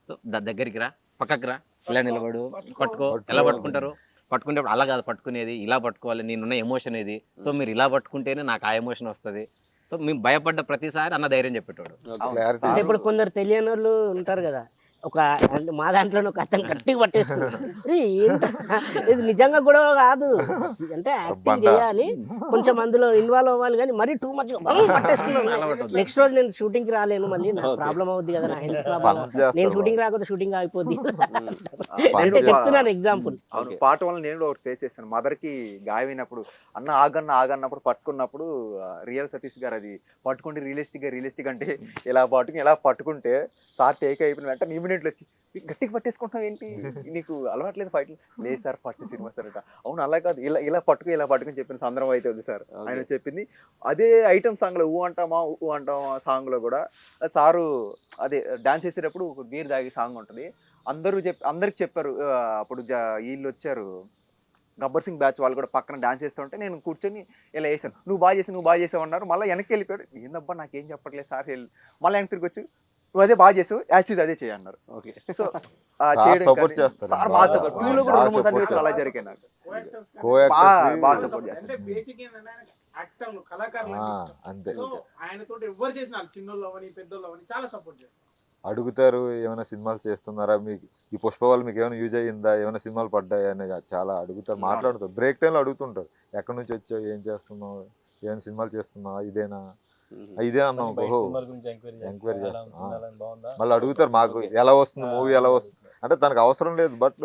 సో దగ్గరికి రా, పక్కకి రా, ఇలా నిలబడు, పట్టుకో. ఎలా పట్టుకుంటారు? పట్టుకునేటప్పుడు అలా కాదు పట్టుకునేది, ఇలా పట్టుకోవాలి, నేనున్న ఎమోషన్ ఇది. సో మీరు ఇలా పట్టుకుంటేనే నాకు ఆ ఎమోషన్ వస్తుంది. సో మేము భయపడ్డ ప్రతిసారి అన్న ధైర్యం చెప్పేటోడు. క్లారిటీ అంటే ఇప్పుడు కొందరు తెలియని వాళ్ళు ఉంటారు కదా, ఒక అంటే మా దాంట్లో ఒక అతను గట్టిగా పట్టేసుకున్నాడు. ఇది నిజంగా కూడా కాదు, అంటే యాక్టింగ్ చేయాలి, కొంచెం అందులో ఇన్వాల్వ్ అవ్వాలి, కానీ మరీ టూ మచ్ పట్టేసుకున్నాను. నెక్స్ట్ రోజు నేను షూటింగ్ రాలేను, మళ్ళీ నాకు ప్రాబ్లం అవుద్ది కదా, నా హెల్త్ ప్రాబ్లం. నేను షూటింగ్ రాకపోతే షూటింగ్ ఆగిపోద్ది. అంటే చెప్తున్నాను ఎగ్జాంపుల్. అవును, పాట వల్ల నేను కూడా ఒకటి ఫేస్ చేశాను. మదర్ కి గాయమైనప్పుడు అన్న ఆగన్నప్పుడు పట్టుకున్నప్పుడు రియల్ సతీష్ గారు అది పట్టుకుంటే రియలిస్టిక్ అంటే ఇలా పట్టుకుంటే సార్ టేక్ అయిపోయిన వెంటనే ఇమీడియట్లు వచ్చి గట్టిగా పట్టేసుకుంటాం ఏంటి, నీకు అలవాట్లేదు ఫైట్? లేదు సార్ ఫస్ట్ సినిమా సార్ అంట. అవును అలా కాదు, ఇలా పట్టుకుని చెప్పిన సందర్భం అయితే ఉంది సార్. ఆయన చెప్పింది అదే ఐటమ్ సాంగ్ లో ఊ అంటామా సాంగ్ లో కూడా సారు అదే డాన్స్ చేసేటప్పుడు నీరు తాగే సాంగ్ ఉంటుంది. అందరికి చెప్పారు. అప్పుడు వీళ్ళు వచ్చారు, గబ్బర్ సింగ్ బ్యాచ్ వాళ్ళు కూడా పక్కన డాన్స్ చేస్తుంటే నేను కూర్చొని ఇలా వేసాను, నువ్వు బాగా చేసావు అన్నారు. మళ్ళీ వెనక్కి వెళ్ళిపోయాడు, ఏందబ్బా నాకేం చెప్పట్లేదు సార్. మళ్ళీ వెనక్కి తిరిగి వచ్చి నువ్వు అదే బాగా చేసావు, యాక్చువల్లీ అదే చేయన్నారు. ఓకే, సో సపోర్ట్ చేస్తారు. సార్ బాగా సపోర్ట్, టీవీలో కూడా 2-3 సన్నివేశాలు అలా జరిగాయి నాకు. బాగా సపోర్ట్ అంటే చేస్తారు. బేసిక్ ఏంటంటే యాక్టర్లు కళాకారులు అంతే. సో ఆయనతో ఎవరు చేసిన చిన్నోళ్ళు అవని పెద్దోళ్ళు అవని చాలా సపోర్ట్ చేస్తారు. అడుగుతారు ఏమైనా సినిమాలు చేస్తున్నారా, మీకు ఈ పుష్ప వాళ్ళు మీకు ఏమైనా యూజ్ అయ్యిందా, ఏమైనా సినిమాలు పడ్డాయా అని చాలా అడుగుతారు, మాట్లాడుతారు. బ్రేక్ టైంలో అడుగుతుంటారు, ఎక్కడి నుంచి వచ్చావు, ఏం చేస్తున్నావు, ఏమైనా సినిమాలు చేస్తున్నావా, ఇదేనా ఇదే అన్నాం, ఓహో ఎంక్వైరీ చేస్తాం. మళ్ళీ అడుగుతారు మాకు ఎలా వస్తుంది మూవీ, ఎలా వస్తుంది అంటే తనకు అవసరం లేదు, బట్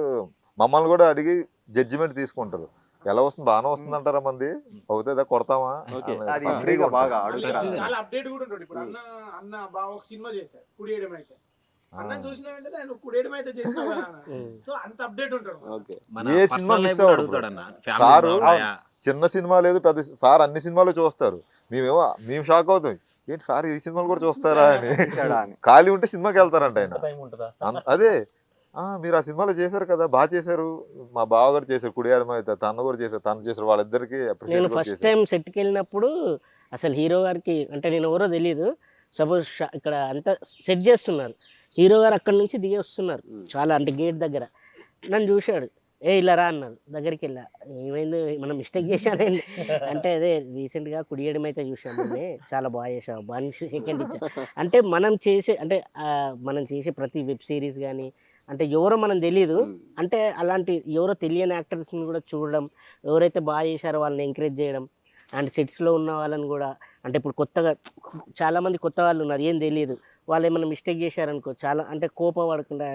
మమ్మల్ని కూడా అడిగి జడ్జిమెంట్ తీసుకుంటారు. ఎలా వస్తుంది, బాగానే వస్తుంది అంటారా, మంది అవుతుందా కొడతామా, అది ఫ్రీగా బాగా చాలా అప్డేట్ కూడా ఉంటాడు. ఇప్పుడు అన్న బాగా ఒక సినిమా చేశారు కుడియడం అయితే, అన్న చూసిన వెంటనే ఆయన కుడియడం అయితే చేసినావు కదా అన్న. సో అంత అప్డేట్ ఉంటాడు. ఏ సినిమా మిస్ అవ్వడు సారు. చిన్న సినిమా లేదు పెద్ద సార్ అన్ని సినిమాలు చూస్తారు. మేము షాక్ అవుతాం, ఏంటి సార్ ఈ సినిమాలు కూడా చూస్తారా అని. ఖాళీ ఉంటే సినిమాకి వెళ్తారంట ఆయన. అదే మీరు ఆ సినిమాలో చేశారు కదా, బాగా చేశారు, మా బావ గారు చేశారు, కుడియాడమ అయితే తను కూడా చేశారు, తను చేశారు, వాళ్ళిద్దరికి. నేను ఫస్ట్ టైం సెట్కి వెళ్ళినప్పుడు అసలు హీరో గారికి అంటే నేను ఎవరో తెలియదు. సపోజ్ ఇక్కడ అంతా సెట్ చేస్తున్నారు, హీరో గారు అక్కడి నుంచి దిగి వస్తున్నారు చాలా, అంటే గేట్ దగ్గర నన్ను చూశాడు, ఇలా రా అన్నారు. దగ్గరికి వెళ్ళా, ఏమైంది మనం మిస్టేక్ చేశానండి అంటే అదే రీసెంట్గా కుడియడం అయితే చూశాను, చాలా బాగా చేసావు, బాగా సెకండ్ ఇచ్చా. అంటే మనం చేసే ప్రతి వెబ్ సిరీస్ కానీ అంటే ఎవరో మనం తెలియదు, అంటే అలాంటి ఎవరో తెలియని యాక్టర్స్ని కూడా చూడడం, ఎవరైతే బాగా చేశారో వాళ్ళని ఎంకరేజ్ చేయడం, అండ్ సెట్స్లో ఉన్న వాళ్ళని కూడా అంటే ఇప్పుడు కొత్తగా చాలామంది కొత్త వాళ్ళు ఉన్నారు, ఏం తెలియదు, వాళ్ళు ఏమైనా మిస్టేక్ చేశారనుకో చాలా అంటే కోపం పడకుండా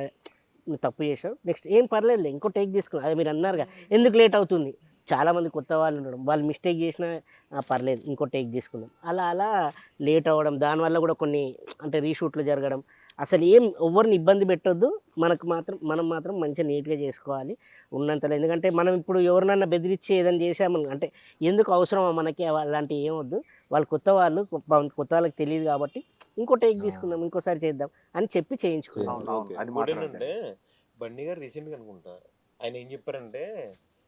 నువ్వు తప్పు చేసావు, నెక్స్ట్ ఏం పర్లేదు ఇంకో టేక్ తీసుకున్నా, అది మీరు అన్నారుగా ఎందుకు లేట్ అవుతుంది, చాలామంది కొత్త వాళ్ళు ఉండడం, వాళ్ళు మిస్టేక్ చేసినా పర్లేదు ఇంకో టేక్ తీసుకుందాం, అలా లేట్ అవ్వడం, దానివల్ల కూడా కొన్ని అంటే రీషూట్లు జరగడం. అసలు ఎవరిని ఇబ్బంది పెట్టొద్దు, మనం మాత్రం మంచిగా నీట్గా చేసుకోవాలి ఉన్నంతలో. ఎందుకంటే మనం ఇప్పుడు ఎవరినన్నా బెదిరించి ఏదైనా చేసామని అంటే ఎందుకు అవసరమా మనకి, అలాంటివి ఏమొద్దు. వాళ్ళు కొత్త వాళ్ళకి తెలియదు కాబట్టి ఇంకో టేక్ తీసుకుందాం, ఇంకోసారి చేద్దాం అని చెప్పి చేయించుకున్నాం. ఏంటంటే బండి గారు రీసెంట్గా అనుకుంటా ఆయన ఏం చెప్పారంటే,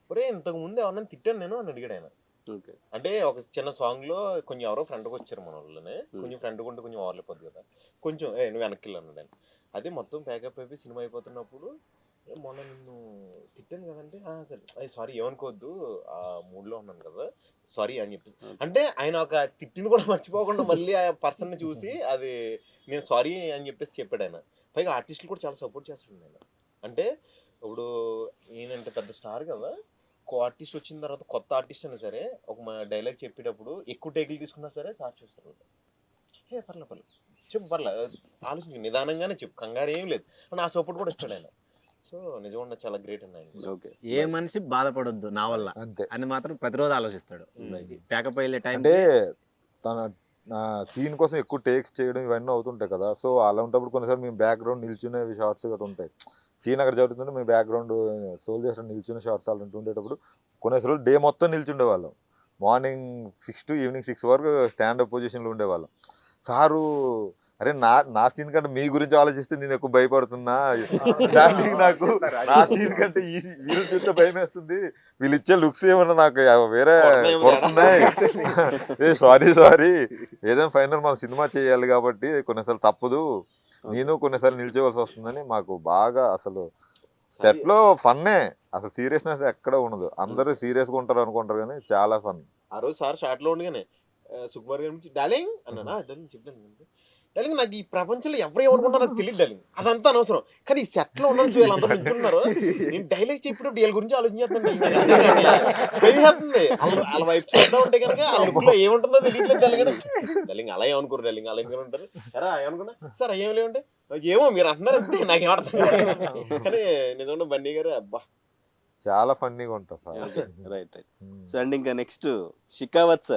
ఒరే ఇంతకు ముందు ఎవరన్నా తిట్టాను నేను అని అడిగాడు ఆయన. ఓకే. అంటే ఒక చిన్న సాంగ్ లో కొంచెం ఎవరో ఫ్రంట్కి వచ్చారు మన వాళ్ళని, కొంచెం ఫ్రంట్ కొంటే కొంచెం ఓవర్లేకపోద్ది కదా, కొంచెం నువ్వు వెనక్కి అన్నాడు ఆయన. అది మొత్తం ప్యాకప్ అయిపోయి సినిమా అయిపోతున్నప్పుడు మొన్న నిన్ను తిట్టాను కదంటే సరే సారీ ఏమనుకోవద్దు ఆ మూడ్లో ఉన్నాను కదా సారీ అని చెప్పి, అంటే ఆయన ఒక తిట్టింది కూడా మర్చిపోకుండా మళ్ళీ ఆ పర్సన్ని చూసి అది నేను సారీ అని చెప్పేసి చెప్పాడు ఆయన. పైగా ఆర్టిస్టులు కూడా చాలా సపోర్ట్ చేస్తాడు ఆయన. అంటే ఇప్పుడు ఈయనంత పెద్ద స్టార్ కదా, ఒక ఆర్టిస్ట్ వచ్చిన తర్వాత కొత్త ఆర్టిస్ట్ అయినా సరే ఒక డైలాగ్ చెప్పేటప్పుడు ఎక్కువ టేకులు తీసుకున్నా సరే సార్ చూస్తారు. పర్లేదు చెప్పు, పర్లేదు ఆలోచించు, నిదానంగానే చెప్పు, కంగారు ఏం లేదు, నా సపోర్ట్ కూడా ఇస్తాడు ఆయన. సో నిజంగా చాలా గ్రేట్ అన్న ఆయన. ఓకే. ఏ మనిషి బాధపడొద్దు నా వల్ల అంతే. అని మాత్రం ప్రతిరోజు ఆలోచిస్తాడు. ప్యాకప్ అయ్యే టైం అంటే తన సీన్ కోసం ఎక్కువ టేక్స్ చేయడం ఇవన్నీ అవుతుంటాయి కదా, సో అలా ఉన్నప్పుడు కొన్నిసార్లు మేము బ్యాక్గ్రౌండ్ నిల్చునే షార్ట్స్ గట్రా ఉంటాయి. సీన్ అక్కడ జరుగుతుంటే మేము బ్యాక్గ్రౌండ్ సోల్జర్స్ నిల్చునే షార్ట్స్ అలా ఉండేటప్పుడు కొన్నిసార్లు డే మొత్తం నిల్చుండేవాళ్ళం. మార్నింగ్ 6 to ఈవినింగ్ 6 వరకు స్టాండప్ పొజిషన్లో ఉండేవాళ్ళం. సారు అరే నా సీన్ కంటే మీ గురించి ఆలోచిస్తే నేను ఎక్కువ భయపడుతున్నా, దానికి నాకు నా సీన్ కంటే వీళ్ళు చూస్తే భయం వేస్తుంది, వీళ్ళు ఇచ్చే లుక్స్ ఏమన్నా నాకు వేరే కొడుతున్నాయి, సారీ ఏదైనా ఫైనల్ మనం సినిమా చేయాలి కాబట్టి కొన్నిసార్లు తప్పదు, నేను కొన్నిసార్లు నిల్చోవలసి వస్తుందని మాకు బాగా అసలు సెట్ లో ఫన్నే, అసలు సీరియస్నెస్ ఎక్కడ ఉండదు, అందరూ సీరియస్ గా ఉంటారు అనుకుంటారు కానీ చాలా ఫన్. ఆ రోజు సార్ షార్ట్ లో ఉండగానే సుకుమార్ గారి నుంచి డార్లింగ్ అన్నానా, డార్లింగ్ చెప్పాను డార్లింగ్, నాకు ఈ ప్రపంచంలో ఎవరు ఏమనుకుంటారో నాకు తెలియదు డార్లింగ్, అదంతా అనవసరం, కానీ ఈ సెట్ లో ఉన్నారు వీళ్ళందరూ నిల్చున్నారు, నేను డైలాగ్ చెప్పినప్పుడు వీళ్ళ గురించి ఆలోచించేస్తుంది, వాళ్ళ వైపు చూస్తూ ఉంటే కనుక ఆ లుక్ లో ఏముంటుందో తెలియట్లేదు డార్లింగ్ అలా ఏమనుకోరు డార్లింగ్, అలా ఎందుకు ఉంటారు ఎరా ఏమనుకున్నా సార్ ఏం లేవంటే ఏమో మీరు అంటున్నారు అంటే నాకు ఏమర్థం కాదు, కానీ నిజంగా బన్నీ గారు అబ్బా చాలా ఫన్నీగా ఉంటారు sir. Right right. So and ఇంకా నెక్స్ట్ షికావత్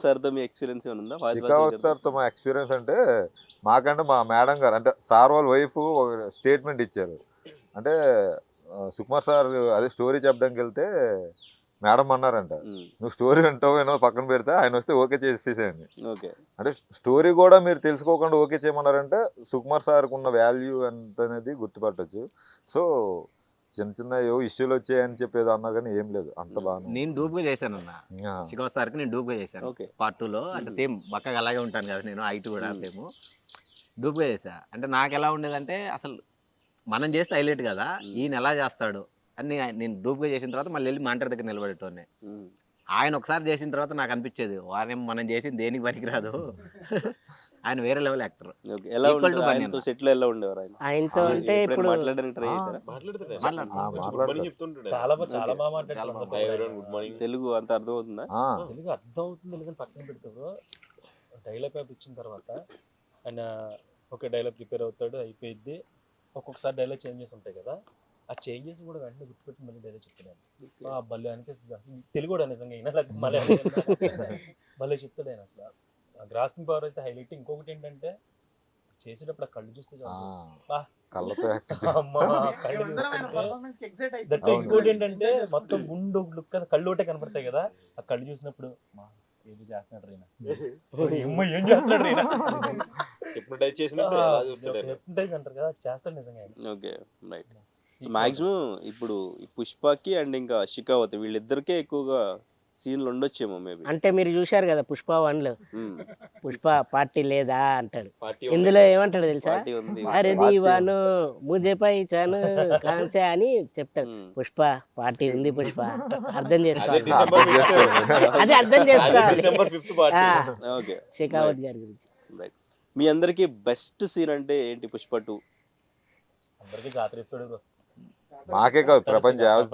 సార్తో మీ ఎక్స్పీరియన్స్ ఏమైనా ఉందా? షికావత్ సార్తో మా ఎక్స్పీరియన్స్ అంటే మాకంటే మా మేడం గారు అంటే సార్ వాళ్ళ వైఫ్ ఒక స్టేట్మెంట్ ఇచ్చారు. అంటే సుకుమార్ సార్ అదే స్టోరీ చెప్పడానికి వెళ్తే మేడం అన్నారంట, నువ్వు స్టోరీ వింటావు ఏమో పక్కన పెడితే ఆయన వస్తే ఓకే చేసేసేయండి. ఓకే. అంటే స్టోరీ కూడా మీరు తెలుసుకోకుండా ఓకే చేయమన్నారంటే సుకుమార్ సార్కి ఉన్న వాల్యూ ఎంత అనేది గుర్తుపట్టచ్చు. సో చిన్న ఇష్యూలు వచ్చాయని చెప్పేది అన్నారు కానీ ఏం లేదు, అంత బాగా. నేను డూప్ గా చేశాను అన్న శిఖర్ సార్కి, నేను డూప్ గా చేశాను పార్ట్ 2లో. అంటే సేమ్ బక్కగా అలాగే ఉంటాను కదా నేను, హైట్ కూడా సేమ్ డూప్ గా చేశా. అంటే నాకు ఎలా ఉండేదంటే అసలు మనం చేస్తే హైలైట్ కదా, ఈయన ఎలా చేస్తాడు అని నేను డూప్ గా చేసిన తర్వాత మళ్ళీ వెళ్ళి మాంటర్ దగ్గర నిలబడేటోనే. ఆయన ఒకసారి చేసిన తర్వాత నాకు అనిపించేది వారేం మనం చేసింది దేనికి పనికిరాదు, ఆయన వేరే లెవెల్ యాక్టర్. ఆయనతో అంటే ఇప్పుడు చాలా బాగా మాట్లాడుతున్నారు. తెలుగు అంత అర్థం అవుతుందా? తెలుగు అర్థం అవుతుంది కానీ పక్కన పెడతాడు. డైలాగ్ ఇచ్చిన తర్వాత ఆయన ఒక డైలాగ్ ప్రిపేర్ అవుతాడు, అయిపోయింది. ఒక్కొక్కసారి డైలాగ్ చేంజెస్ ఉంటాయి కదా, ఆ చేంజెస్ కూడా వెంటనే గుర్తుపెట్టి మళ్ళీ డైలాగ్ చెప్తాడు. భలే అనిపిస్తుంది తెలుగు కూడా నిజంగా భలే చెప్తాడు ఆయన. అసలు గ్రాస్పింగ్ పవర్ అయితే హైలైట్. ఇంకొకటి ఏంటంటే చేసేటప్పుడు ఆ కళ్ళు చూస్తే ఇంకోటి ఏంటంటే మొత్తం గుండు లుక్ కళ్ళు ఒకటే కనపడతాయి కదా, ఆ కళ్ళు చూసినప్పుడు ఏదో చేస్తున్నాడు రైనా, ఏం చేస్తున్నాడు రైనా, హిప్నటైజ్ అంటారు కదా, చేస్తాడు నిజంగా. Okay right. సో మాక్సిమం ఇప్పుడు పుష్పకి అండ్ ఇంకా షికావత్ వీళ్ళిద్దరికే ఎక్కువగా సీన్లు ఉండొచ్చేమో మేబీ. అంటే మీరు చూశారు కదా పుష్ప 1లో పుష్ప పార్టీ లేదా అంటాడు, ఇందులో ఏమంటాడు తెలుసా, అరే దీవాను ముజే పై చాను కాన్సే అని చెప్తాడు. పుష్ప పార్టీ ఉంది పుష్ప, అర్థం చేసుకోవాలి, అది అర్థం చేసుకోవాలి షికావత్ గారి గురించి. రైట్. మీ అందరికి బెస్ట్ సీన్ అంటే ఏంటి పుష్ప 2? అందరికీ జాతర ఎపిసోడ్, మాకే కాదు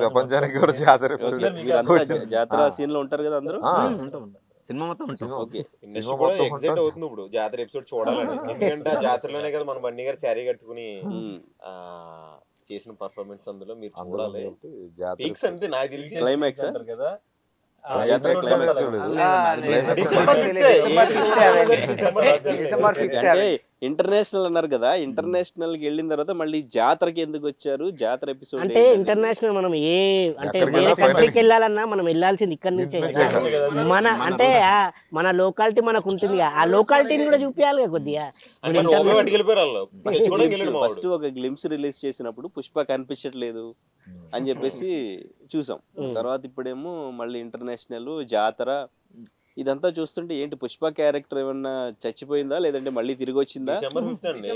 ప్రపంచానికి కూడా జాతర జాతర సీన్ లో ఉంటారు కదా అందరూ, సినిమా మొత్తం ఓకే. ఎగ్జైట్ అవుతుంది ఇప్పుడు జాతర ఎపిసోడ్ చూడాలని, ఎందుకంటే ఆ జాతరలోనే కదా మన బన్నీ గారు శారీ కట్టుకుని చేసిన పర్ఫార్మెన్స్ అందులో మీరు చూడాలి. పీక్స్ అంతే నాకు తెలిసి క్లైమాక్స్ కదా, డిసెంబర్ 5 అంటే ఇంటర్నేషనల్ అన్నారు కదా, ఇంటర్నేషనల్ కి వెళ్ళిన తర్వాత మళ్ళీ జాతరకి ఎందుకు వచ్చారు? జాతర ఎపిసోడ్ అంటే ఇంటర్నేషనల్ మనం అంటే ఎక్కడికి వేరే వెళ్ళినా కంట్రీకి final. వెళ్ళాలన్నా మనం వెళ్ళాల్సింది ఇక్కడ నుంచే నుంచే కదా. కదా. మన అంటే మన లోకాలిటీ మనకు ఉంటుంది కదా, ఆ లోకాలిటీని కూడా చూపించాలి కదా కొద్దిగా. అంటే ఓమే పట్టుకెళ్ళిపోయారు వాళ్ళు తెచ్చుకోవడానికి వెళ్ళాడు మా ఫస్ట్ ఒక గ్లిమ్స్ రిలీజ్ చేసినప్పుడు పుష్ప కనిపించట్లేదు అని చెప్పేసి చూసాం. తర్వాత ఇప్పుడేమో మళ్ళీ ఇంటర్నేషనల్ జాతర ఇదంతా చూస్తుంటే ఏంటి పుష్ప క్యారెక్టర్ ఏమన్నా చచ్చిపోయిందా లేదంటే మళ్ళీ తిరిగి వచ్చిందా? డిసెంబర్ 5th అండి.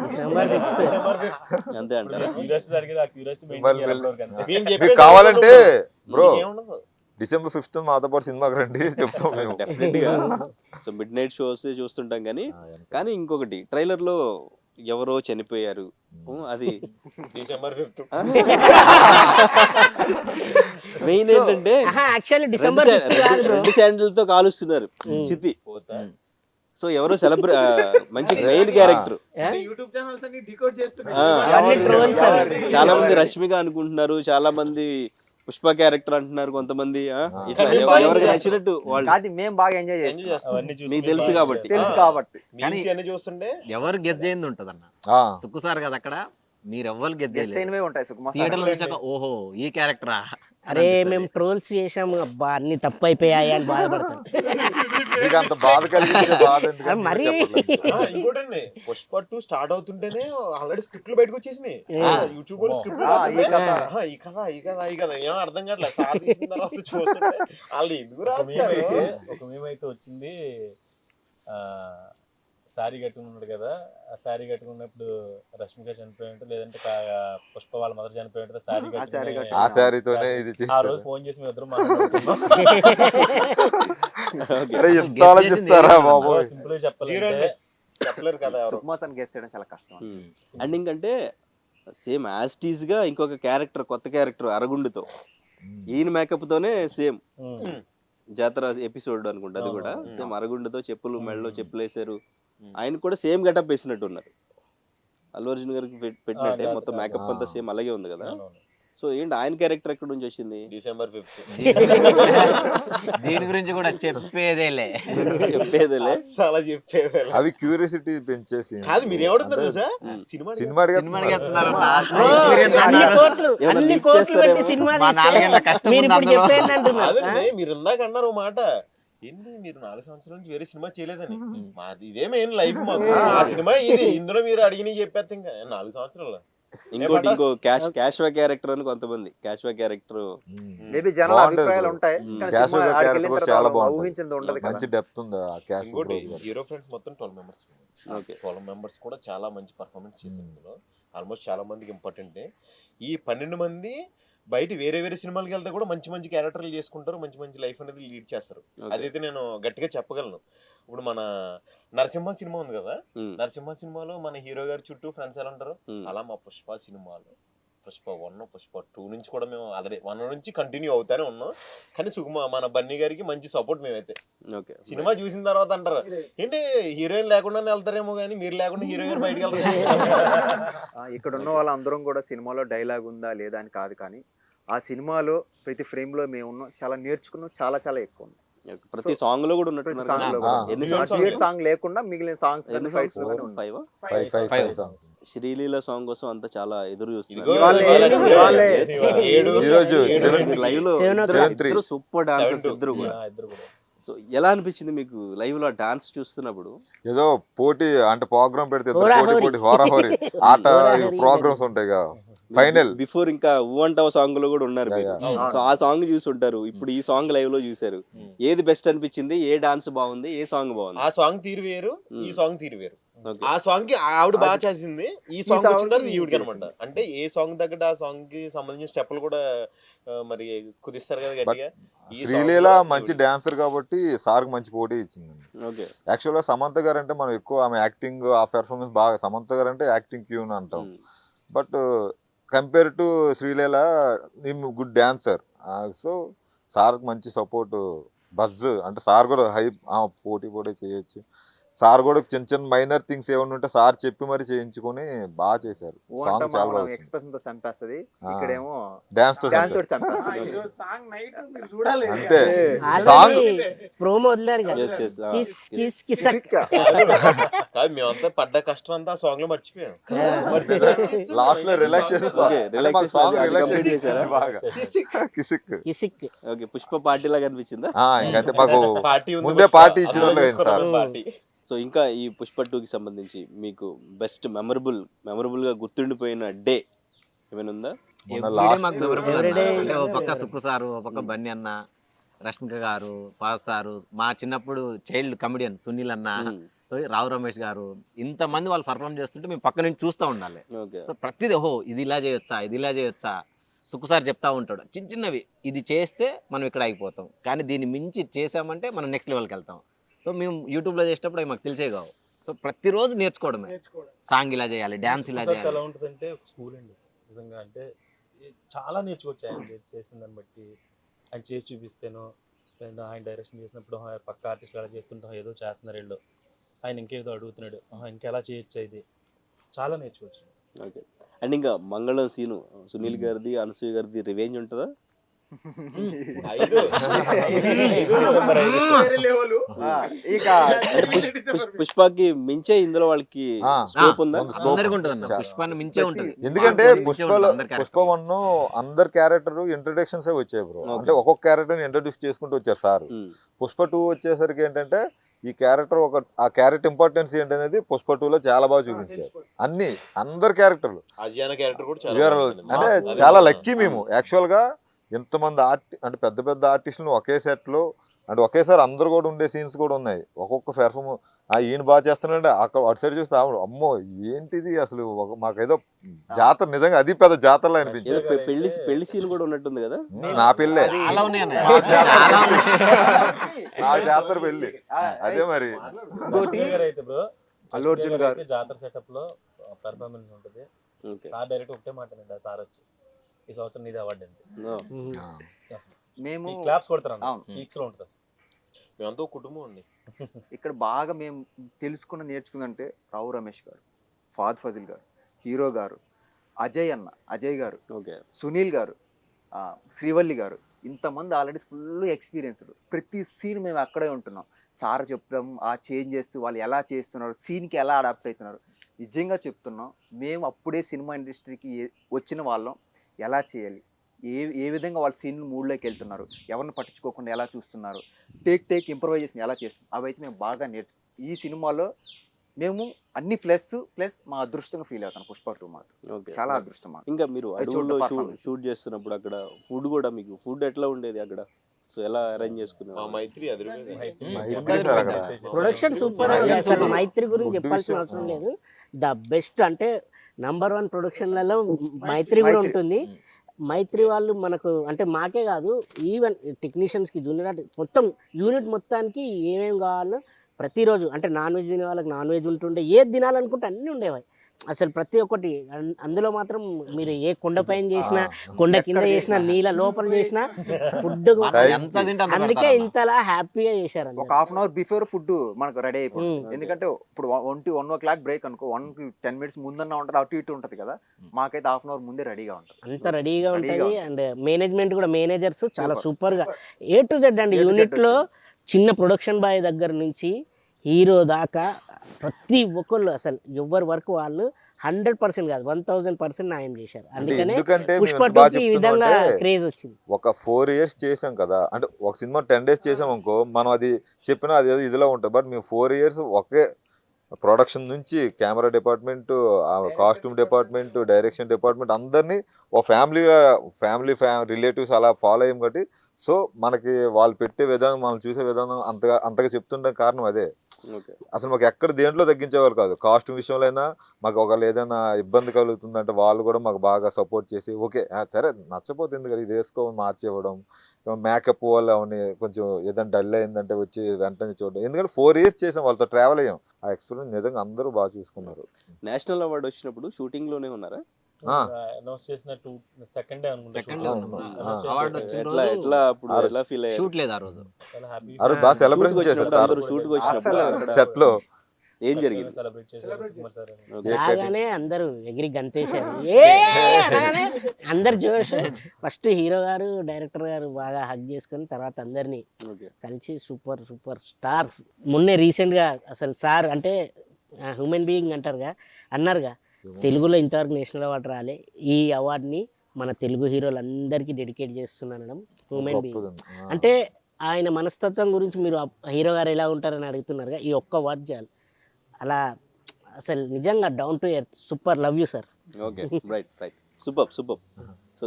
December 5th. December 5th. అంతే అంటారా? క్యూరియాసిటీ జరిగేది, ఆ క్యూరియాసిటీ మళ్ళీ మేము మీకు చెప్పేది కావాలంటే బ్రో ఏముండదు. December 5th మాతో పాటు సినిమాకి రండి చెప్తాం మేము. డెఫినెట్ గా. సో మిడ్ నైట్ షోస్ చూస్తుంటాం కానీ ఇంకొకటి ట్రైలర్ లో ఎవరో చనిపోయారు. అది డిసెంబర్ 5th. మెయిన్ ఏంటంటే యాక్చువల్లీ డిసెంబర్ 5th కాదు bro. రెండు శాండిల్తో కాలుస్తున్నారు చిత్తి. సో ఎవరో మంచి మెయిన్ క్యారెక్టర్. యూట్యూబ్ ఛానల్స్ అన్ని డికోడ్ అవన్నీ trolls అవి. చాలా మంది రష్మిక అనుకుంటున్నారు, చాలా మంది పుష్ప క్యారెక్టర్ అంటున్నారు, కొంతమంది ఇట్లా కానీ బాగా ఎవరికి enjoy నచ్చినట్టు వాళ్ళు. కాదు మేము బాగా ఎంజాయ్ ఎంజాయ్ చేస్తాం చేస్తాం. అవన్నీ చూసి మీకు తెలుసు కాబట్టి. తెలుసు కాబట్టి మీమ్స్ అన్ని చూస్తుంటే ఎవరు గెస్ చేయంది ఉంటుంది అన్న. ఆ, సుక్కు సార్ కదా అక్కడ, మీరు ఎవ్వరు గెస్ గెస్ చేయలేదు. అయినవే ఉంటాయి సుకుమార్ సార్. థియేటర్లో చూసాక ఓహో ఈ క్యారెక్టరా అరే మేము ట్రోల్స్ చేసాము, అబ్బా అన్ని తప్పు అయిపోయాయి అని బాధపడతాం. మీకు అంత బాధ కలిగించే బాధ ఎందుకని మరి చెప్పట్లేదు. ఇంకోటండి పుష్ప 2 స్టార్ట్ అవుతుంటేనే ఆల్రెడీ స్క్రిప్ట్లు బయటకు వచ్చేసినాయి. యూట్యూబ్ లో స్క్రిప్ట్ ఈ కథ ఏం అర్థం కావట్లేదు. సార్ తీసిన తర్వాత చూస్తుంటే వాళ్ళు ఎందుకు రాస్తారు? ఒక మేమైతే వచ్చింది, శారీ కట్టుకున్నాడు కదా, ఆ శారీ కట్టుకున్నప్పుడు రష్మిక చనిపోయి ఉంటే, లేదంటే పుష్ప వాళ్ళ మదర్ చనిపోయి ఉంటే శారీ ఆ శారీ కట్టుకుని కట్టుకుని. ఆ శారీతోనే ఇది ఆ రోజు చేస్తారు. ఫోన్ చేసి మేము ఇద్దరు మాట్లాడుకున్నాం. అరే ఎంత ఆలోచిస్తారా బాబు. సింపుల్ గా జీరో చెప్పాలంటే చెప్పలేరు కదా ఎవరు. సుకుమార్ సార్ గెస్ చేయడం చాలా కష్టం. అండ్ ఇంకంటే సేమ్ యాస్టీస్ గా ఇంకొక క్యారెక్టర్, కొత్త క్యారెక్టర్ అరగుండుతో ఈయన మేకప్ తోనే సేమ్ జాతర ఎపిసోడ్ అనుకుంటా అది కూడా సేమ్ అరగుండుతో చెప్పులు మెడలో చెప్పులు వేసారు. ఆయన కూడా సేమ్ గెటప్ వేసినట్టు ఉన్నారు. అల్లు అర్జున్ గారికి పెట్టినట్టే మొత్తం మేకప్ అంతా సేమ్ అలాగే ఉంది కదా. సో ఏంటి ఆయన క్యారెక్టర్ ఎక్కడి నుంచి వచ్చింది? December 5th. దీని గురించి కూడా చెప్పేదేలే. చెప్పేదిలే. అలా చెప్పేది అవి క్యూరియాసిటీ పెంచేసి కాదు. మీరు ఏమడుతున్నారు తెలుసా? సినిమా సినిమా సినిమాకి వెళ్తున్నారు ఓ, ఎక్స్పీరియన్స్ అన్ని అన్నారు. కోట్లు ఏమన్నా అన్ని leak కోట్లు చేస్తారేమో. పెట్టి సినిమా మా తీస్తే నాలుగేళ్ల కష్టం మీరు ఉంది ఇప్పుడు అందులో. చెప్పేయండి అంటున్నారు. కాదండి, మీరు ఇందాక అన్నారు ఓ మాట, ఏంటి మీరు 4 సంవత్సరాల నుంచి వేరే సినిమా చేయలేదని. మాది ఇదే మెయిన్ లైఫ్ మాకు. ఆ సినిమా ఇది. ఇందులో మీరు అడిగిన చెప్పేస్తే ఇంకా 4 సంవత్సరాలు. ఇంకో క్యాష్ బ్యాక్ క్యారెక్టర్ అని కొంతమంది క్యాష్ బ్యాక్ క్యారెక్టర్ మేబీ జనాల బాగుంటది అభిప్రాయాలు bro. ఉంటాయి. కానీ క్యాష్ సినిమా ఆడికి క్యారెక్టర్ వెళ్ళిన కూడా తర్వాత చాలా వాళ్ళు బాగుంటుంది. ఊహించింది ఉండదు కదా. మంచి డెప్త్ ఉంది ఆ క్యాష్. ఇంకోటి హీరో ఫ్రెండ్స్ మొత్తం 12 మెంబర్స్. ఓకే. 12 మెంబర్స్ కూడా చాలా మంచి పర్ఫార్మెన్స్ చేశారు ఇందులో. ఆల్మోస్ట్ చాలా మందికి ఇంపార్టెంట్. ఈ 12 మంది బయట వేరే వేరే సినిమాలకి వెళ్తే కూడా మంచి మంచి క్యారెక్టర్లు చేసుకుంటారు, మంచి మంచి లైఫ్ అనేది లీడ్ చేస్తారు. అదైతే నేను గట్టిగా చెప్పగలను. ఇప్పుడు మన నరసింహ సినిమా ఉంది కదా, నరసింహ సినిమాలో మన హీరో గారి చుట్టూ ఫ్రెండ్స్ ఎలా ఉంటారు, అలా మా పుష్ప సినిమాలో పుష్ప 1, పుష్ప 2 నుంచి కూడా మేము ఆల్రెడీ 1 నుంచి కంటిన్యూ అవుతానే ఉన్నాం. కానీ మన బన్నీ గారికి మంచి సపోర్ట్ మేమైతే. సినిమా చూసిన తర్వాత అంటారు ఏంటి హీరోయిన్ లేకుండానే వెళ్తారేమో కానీ మీరు లేకుండా హీరో గారు బయటకు వెళ్తారు. ఇక్కడ ఉన్న వాళ్ళందరం కూడా సినిమాలో డైలాగ్ ఉందా లేదా అని కాదు, కానీ ఆ సినిమాలో ప్రతి ఫ్రేమ్ లో మేము ఉన్నాం, చాలా నేర్చుకున్నాం, చాలా చాలా ఎక్కువ ఉంది. ప్రతి సాంగ్ లో కూడా ప్రతి సాంగ్ లో ఉన్నట్టు సాంగ్ లేకుండా మిగిలిన సాంగ్స్ శ్రీలీల సాంగ్ కోసం అంతా చాలా ఎదురు ఇదిగో చూస్తున్నారు. ఇవాళే. ఈరోజు లైవ్ లో 7-3. ఇద్దరు సూపర్ డాన్సర్స్ 7-2. ఇద్దరు కూడా. ఇద్దరు కూడా. సో ఎలా అనిపించింది మీకు లైవ్ లో డాన్స్ చూస్తున్నప్పుడు? ఏదో పోటీ అంటే ప్రోగ్రామ్ పెడితే ఇద్దరు హోరాహోరీ. పోటీ హోరాహోరీ ఆట ప్రోగ్రామ్స్ ఉంటాయి కదా. ఫైనల్ బిఫోర్ ఇంకా ఊ అంటావు సాంగ్ లో కూడా ఉన్నారు మీరు. Yeah. సో ఆ సాంగ్ చూసి ఉంటారు, ఇప్పుడు ఈ సాంగ్ లైవ్ లో చూసారు. ఏది బెస్ట్ అనిపించింది? ఏ డాన్స్ బాగుంది? ఏ సాంగ్ బాగుంది? ఆ సాంగ్ తీరు వేరు, ఈ సాంగ్ తీరు వేరు. Okay. ఆ సాంగ్ కి ఆవిడ బాగా చేసింది, ఈ సాంగ్ వచ్చిన తర్వాత ఈవిడికి అనమాట. అంటే ఏ సాంగ్ తగ్గట్టు ఆ సాంగ్ కి సంబంధించిన స్టెప్పులు కూడా మరి కుదిస్తారు కదా గట్టిగా. శ్రీలీల మంచి డాన్సర్ కాబట్టి సార్ మంచి పోటీ ఇచ్చింది. ఓకే. యాక్చువల్ గా సమంత గారు అంటే మనం ఎక్కువ ఆమె యాక్టింగ్ ఆ పెర్ఫార్మెన్స్ బాగా, సమంత గారు అంటే యాక్టింగ్ క్యూన్ అంటాం. But compare to Sreeleela good dancer. So sir మంచి సపోర్ట్ బజ్ అంటే సార్ కూడా హై పోటీ చేయొచ్చు. సార్ కూడా చిన్న చిన్న మైనర్ థింగ్స్ ఏమైనా ఉంటే సార్ చెప్పి మరి చేయించుకొని బాగా చేశారు. సాంగ్ చాలా బాగా వచ్చింది. ఎక్స్ప్రెషన్ తో చంపేస్తుంది, ఇక్కడేమో డాన్స్ తో డాన్స్ తోటి చంపేస్తుంది. ఈరోజు సాంగ్ నైట్ మీరు చూడాలి. అంతే సాంగ్ ఆల్రెడీ ప్రోమో వదిలేరు కదా, Yes, yes, kiss kiss Kissik. కాదు మేమంతా పడ్డ కష్టం అంతా ఆ సాంగ్ లో మర్చిపోయాం. లాస్ట్ లో రిలాక్స్ Okay, relaxation సాంగ్ అది రిలాక్స్ complete చేశారా? బాగా కిసిక్. కిసిక్. ఓకే, పుష్ప పార్టీ లాగా అనిపించిందా? ఇంకంతే మాకు పార్టీ ఉంది, ముందే పుష్ప. పార్టీ ఇచ్చిన అందులో వాళ్ళు సార్. చేసుకున్నాం పార్టీ. సో ఇంకా ఈ పుష్ప 2కి సంబంధించి మీకు బెస్ట్ మెమరబుల్ గా గుర్తుండిపోయిన డే ఏమైనా ఉందా? మొన్న Everyday last మాకు memorable everyday అన్న. అంటే ఓ పక్క సుక్కు సారు, ఓ పక్క బన్నీ అన్న, రష్మిక గారు, పాస్ సారు, మా చిన్నప్పుడు చైల్డ్ కమెడియన్ సునీల్ అన్న, రావు రమేష్ గారు, ఇంతమంది వాళ్ళు పర్ఫామ్ చేస్తుంటే మేము పక్క నుంచి చూస్తూ ఉండాలి. ఓకే, సో ప్రతిదీ ఓహో ఇది ఇలా చేయొచ్చా, ఇది ఇలా చేయొచ్చా, సుక్కు సార్ చెప్తా ఉంటాడు చిన్న చిన్నవి, ఇది చేస్తే మనం ఇక్కడ ఆగిపోతాం, కానీ దీన్ని మించి చేసామంటే మనం నెక్స్ట్ లెవెల్కి వెళ్తాం. సో మేము యూట్యూబ్లో చేసేటప్పుడు అవి మాకు తెలిసే కావు. సో ప్రతిరోజు నేర్చుకోవడమే, సాంగ్ ఇలా చేయాలి, డ్యాన్స్ ఇలా సార్ చేయాలి. ఎలా ఉంటుందంటే ఒక స్కూల్ అండి నిజంగా. అంటే చాలా నేర్చుకోవచ్చు ఆయన చేసిన దాన్ని బట్టి. ఆయన చేసి చూపిస్తేనో లేదా ఆయన డైరెక్షన్ చేసినప్పుడు పక్క ఆర్టిస్ట్ అలా చేస్తుంటాం, ఏదో చేస్తున్నారు వీళ్ళు, ఆయన ఇంకేదో అడుగుతున్నాడు, ఇంకెలా చేయొచ్చా, ఇది చాలా నేర్చుకోవచ్చు. ఓకే. అండ్ ఇంకా మంగళం సీను సునీల్ గారిది, అనసూయ గారిది రివెంజ్ ఉంటుందా? వేరే లెవెల్. ఇక పుష్పకి మించే ఇందులో వాళ్ళకి స్కోప్ ఉందా? అందరికీ ఉంటుంది అన్న, పుష్పాన్ని మించే ఉంటుంది. ఎందుకంటే మించే ఉంటుంది అందరి పుష్ప character. 1 అందరు క్యారెక్టర్ ఇంట్రొడక్షన్స్ వచ్చాయి బ్రో. Okay. అంటే ఒక్కొక్క క్యారెక్టర్ ఇంట్రొడ్యూస్ చేసుకుంటూ వచ్చారు సార్. పుష్ప 2 వచ్చేసరికి ఏంటంటే ఈ క్యారెక్టర్ ఆ క్యారెక్టర్ ఇంపార్టెన్స్ ఏంటనేది పుష్ప 2లో చాలా బాగా చూపించారు. అందరు క్యారెక్టర్లు అజియానా క్యారెక్టర్ కూడా చాలా బాగుంది. అంటే చాలా లక్కీ మేము యాక్చువల్ గా ఇంతమంది అంటే పెద్ద పెద్ద ఆర్టిస్టులు ఒకే సెట్ లో అంటే ఒకేసారి అందరు కూడా ఉండే సీన్స్ కూడా ఉన్నాయి. ఒక్కొక్క పెర్ఫార్మ్ ఈయన బాగా చేస్తున్నాడంటే అక్కడ అటు సైడ్ చూస్తే అమ్మో ఏంటిది అసలు మాకేదో జాతర, నిజంగా అది పెద్ద జాతరలో ఏదో అనిపించింది. పెళ్లి సీన్ కూడా ఉన్నట్టుంది కదా? నా పెళ్ళే, చాలా ఉన్నాయి అన్న, మా జాతర. చాలా ఉన్నాయి. నా జాతర పెళ్ళి అదే మరి. అయితే బ్రో అల్లు అర్జున్ గారు జాతర సెటప్ లో పెర్ఫార్మెన్స్ ఉంటుంది. ఓకే. సార్ డైరెక్ట్ ఒకటే మాట అండి, సార్ వచ్చి ఈ సంవత్సరం నీది అవార్డు అండి మేము క్లాప్స్ కొడతారు, అవును. పీక్స్ లో ఉంటుంది. మేమంతా ఒక కుటుంబం అండి. ఇక్కడ బాగా మేము నేర్చుకుందంటే రావు రమేష్ గారు, ఫాద్ ఫజిల్ గారు, హీరో గారు, అజయ్ గారు, ఓకే, సునీల్ గారు, శ్రీవల్లి గారు, ఇంతమంది ఆల్రెడీ ఫుల్ ఎక్స్పీరియన్స్డ్. ప్రతి సీన్ మేము అక్కడే ఉంటున్నాం. సార్ చెప్పడం, ఆ చేంజెస్ వాళ్ళు ఎలా చేస్తున్నారు, సీన్కి ఎలా అడాప్ట్ అవుతున్నారు. నిజంగా చెప్తున్నాం, మేము అప్పుడే సినిమా ఇండస్ట్రీకి వచ్చిన వాళ్ళం. ఎలా చేయాలి, ఏ విధంగా వాళ్ళ సీన్ మూడ్లోకి వెళ్తున్నారు, ఎవరిని పట్టించుకోకుండా ఎలా చూస్తున్నారు, టేక్ ఇంప్రవైజేషన్ ఎలా చేస్తున్నారు, అవైతే మేము బాగా ఈ సినిమాలో మేము అన్ని ప్లస్ మా అదృష్టంగా ఫీల్ అవుతాను. పుష్ప 2 మాకు ఓకే. చాలా అదృష్టం మాకు. ఇంకా మీరు అది అడవుల్లో చూడడం performance. షూట్ చేస్తున్నప్పుడు అక్కడ ఫుడ్ కూడా మీకు ఫుడ్ ఎట్లా ఉండేది అక్కడ? సో ఎలా అరేంజ్ మా చేసుకున్నారు? మైత్రి అదిరిపోయింది. మైత్రి సార్ అక్కడ ప్రొడక్షన్ సూపర్. అసలు మైత్రి గురించి Food చెప్పాల్సిన విషయం. అవసరం లేదు. ద బెస్ట్ అంటే #1 ప్రొడక్షన్లలో మైత్రి కూడా ఉంటుంది. మైత్రి వాళ్ళు మనకు అంటే మాకే కాదు, ఈవెన్ టెక్నీషియన్స్కి, జూనియర్ మొత్తం యూనిట్ మొత్తానికి ఏమేమి కావాలో ప్రతిరోజు అంటే నాన్ వెజ్ తినే వాళ్ళకి నాన్ వెజ్ ఉంటుండే, ఏది తినాలనుకుంటే అన్నీ ఉండేవి. అసలు ప్రతి ఒక్కటి అందులో మాత్రం మీరు ఏ కొండ పైన చేసినా, కొండ కింద చేసినా, నీళ్ళ లోపల చేసినా ఫుడ్ ఎంత తింటే అంత అందుకే పెడతారు అన్న. ఇంతలా హ్యాపీగా చేశారు. ఒక half an hour before food మనకు రెడీ అయిపోతుంది. ఎందుకంటే ఇప్పుడు 1 బ్రేక్ అనుకో, 1-10 minutes ముందన్నా ఉంటుంది, అటు ఇటు ఉంటుంది కదా. మాకైతే హాఫ్ అన్ అవర్ ముందే రెడీగా ఉంటుంది. అంత రెడీగా ఉంటుంది. అండ్ మేనేజ్మెంట్ కూడా, మేనేజర్స్ చాలా Super. సూపర్ గా A to Z అండి. A to Z యూనిట్ లో చిన్న ప్రొడక్షన్ బాయ్ దగ్గర నుంచి హీరో దాకా ప్రతి ఒక్కళ్ళు అసలు ఎవరి వర్క్ వాళ్ళు 100% కాదు 1000% న్యాయం చేశారు. అందుకనే ఎందుకంటే మేము పుష్ప ఎంత బాగా 2కి ఈ విధంగా చెప్తున్నామంటే క్రేజ్ వచ్చింది. ఒక 4 years చేసాం కదా, అంటే ఒక సినిమా 10 days చేసాం అనుకో, మనం అది చెప్పినా అది ఏదో ఇదిలో ఉంటుంది. బట్ మేము 4 years ఒకే ప్రొడక్షన్ నుంచి camera department, costume department, direction department అందరినీ ఒక ఫ్యామిలీ రిలేటివ్స్ అలా ఫాలో అయ్యాం కాబట్టి, సో మనకి వాళ్ళు పెట్టే విధానం, మనం చూసే విధానం అంతగా చెప్తుండే కారణం అదే. ఓకే. అసలు మాకు ఎక్కడ దేంట్లో తగ్గించేవారు కాదు. కాస్ట్యూమ్ విషయంలో అయినా మాకు ఒకళ్ళు ఏదైనా ఇబ్బంది కలుగుతుందంటే వాళ్ళు కూడా మాకు బాగా సపోర్ట్ చేసి, ఓకే సరే నచ్చపోతే ఎందుకు ఇది వేసుకోమని మార్చి ఇవ్వడం. మేకప్ వాళ్ళు అవన్నీ కొంచెం ఏదైనా డల్ అయిందంటే వచ్చి వెంటనే చూడడం. ఎందుకంటే 4 years చేసాం, వాళ్ళతో ట్రావెల్ అయ్యాం. ఆ ఎక్స్పీరియన్స్ నిజంగా అందరూ బాగా చూసుకున్నారు. నేషనల్ అవార్డు వచ్చినప్పుడు షూటింగ్ లోనే ఉన్నారా? అనౌన్స్ చేసిన సెకండ్ డే Second day ఉన్నాం. అనుకుంటా. అవార్డు వచ్చిన ఎట్లా రోజు ఎట్లా అప్పుడు ఆ రోజు ఎలా ఫీల్ అయ్యారు? షూట్ లేదు ఆ రోజు. ఆ రోజు బాగా సెలబ్రేషన్ Shoot కి చేశారు వచ్చినప్పుడు సార్ అందరూ shoot కి వచ్చినప్పుడు అసలు అక్కడ సెట్ లో. ఏం జరిగింది? సెలబ్రేట్ చేశారు సుకుమార్ సార్ అని. Okay. రాగానే అందరూ ఎగిరి గంతేశారు, ఏ అనగానే అందరు జోష్. ఫస్ట్ హీరో గారు డైరెక్టర్ గారు బాగా హగ్ చేసుకొని తర్వాత అందరినీ Okay. కలిసి సూపర్ సూపర్ స్టార్స్. మొన్నే రీసెంట్గా అసలు సార్ అంటే హ్యూమన్ బీయింగ్ అంటారుగా, అన్నారుగా తెలుగులో ఇంతవరకు నేషనల్ అవార్డు రాలే, ఈ అవార్డుని మన తెలుగు హీరోలందరికీ డెడికేట్ చేస్తున్నాను. హ్యూమన్ బీయింగ్ అంటే ఆయన మనస్తత్వం గురించి మీరు హీరో గారు ఎలా ఉంటారని అడుగుతున్నారుగా, ఈ ఒక్క వర్డ్ చాలు. అలా అసలు నిజంగా down to earth, super, love you sir. Okay, right right, super super. So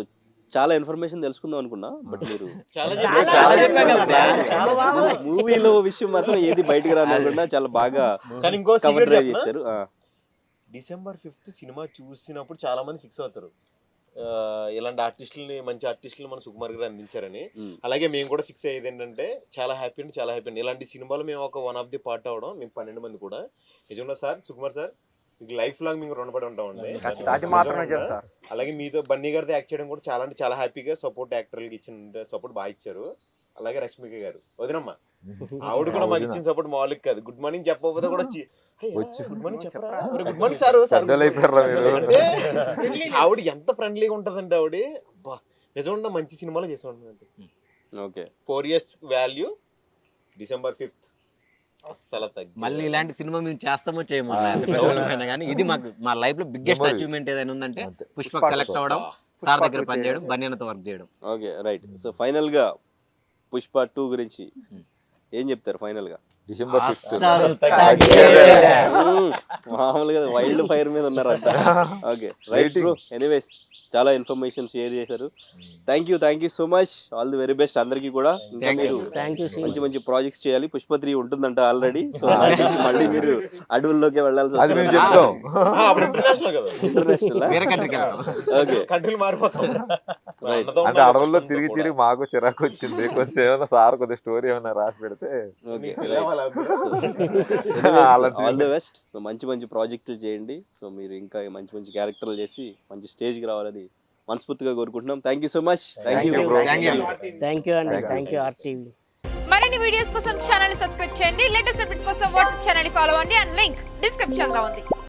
చాలా ఇన్ఫర్మేషన్ తెలుసుకుందాం అనుకున్నా, బట్ మీరు మూవీలో విషయం మాత్రం ఏది బయటకు రానివ్వకుండా చాలా బాగా కానీ ఇంకో కవర్ సీక్రెట్ డ్రైవ్ చెప్పనా? చేశారు. December 5th సినిమా చూసినప్పుడు చాలా మంది ఫిక్స్ అవుతారు, ఇలాంటి ఆర్టిస్టులని, మంచి ఆర్టిస్టులు మన సుకుమార్ గారు అందించారని. అలాగే మేము కూడా ఫిక్స్ అయ్యేది ఏంటంటే చాలా హ్యాపీ అండి, చాలా హ్యాపీ అండి. ఇలాంటి సినిమాలు మేము ఒక వన్ ఆఫ్ ది పార్ట్ అవడం, మేము 12 మంది కూడా. నిజంగా సార్, సుకుమార్ సార్ మీకు లైఫ్ లాంగ్ మీకు రుణపడి ఉంటామండి. అది మాత్రం నిజం సార్. అలాగే మీతో బన్నీ గారితో యాక్ట్ చేయడం కూడా చాలా అంటే చాలా హ్యాపీగా, సపోర్ట్ యాక్టర్లకి ఇచ్చిన సపోర్ట్ బాగా ఇచ్చారు. అలాగే రష్మిక గారు వదినమ్మ, ఆవిడ కూడా మాకు ఇచ్చిన సపోర్ట్ మామూలుగా కాదు. గుడ్ మార్నింగ్ చెప్పకపోతే కూడా గుడ్ మార్నింగ్ చెప్పరా, గుడ్ మార్నింగ్ సార్, ఆవిడ ఎంత ఫ్రెండ్లీగా ఉంటదంటే ఆవిడ, నిజంగా మంచి సినిమాలో చేసి ఉంటుంది. Okay, 4 years value December 5th అస్సలు తగ్గి. మళ్ళీ ఇలాంటి సినిమా మేము చేస్తామో చేయమో కానీ ఇది మాకు మా లైఫ్ లో బిగ్గెస్ట్ అచీవ్మెంట్ ఏదైనా ఉందంటే పుష్ప సెలెక్ట్ అవ్వడం, సార్ దగ్గర పని చేయడం, బన్యనతో వర్క్ చేయడం. Okay, right. సో ఫైనల్ గా పుష్ప 2 గురించి ఏం చెప్తారు ఫైనల్ గా? December 5th. మామూలుగా వైల్డ్ ఫైర్ మీద ఉన్నారంట. Okay, right bro. ఎనీవేస్ చాలా ఇన్ఫర్మేషన్ షేర్ చేశారు. Thank you so much. All the very best అందరికీ కూడా. ఇంకా మీరు మంచి మంచి ప్రాజెక్ట్స్ చేయాలి. పుష్ప 3 ఉంటుందంట ఆల్రెడీ. సో మళ్ళీ మీరు అడవుల్లోకి వెళ్ళాల్సి వస్తుంది. ఇంటర్నేషనల్ వేరే కంట్రీకి వెళ్తాం. ఓకే, కంట్రీలు మారిపోతాం. అంటే అడవుల్లో తిరిగి మాకు చిరాకు వచ్చింది. కొంచెం ఏమైనా సార్ కొద్దిగా స్టోరీ ఏమైనా రాసి పెడితే. Okay, all the best. So మంచి మంచి ప్రాజెక్టులు చేయండి. సో మీరు ఇంకా మంచి క్యారెక్టర్లు చేసి మంచి స్టేజ్కి రావాలని మనస్ఫూర్తిగా కోరుకుంటున్నాం. Thank you so much. Thank you అండి, థ్యాంక్ యూ ఆర్టీవీ. మరిన్ని వీడియోస్ కోసం ఛానల్ ని సబ్స్క్రైబ్ చేయండి. లేటెస్ట్ అప్డేట్స్ కోసం వాట్సాప్ ఛానల్ ని ఫాలో అవ్వండి. అండ్ లింక్ డిస్క్రిప్షన్ లో ఉంది.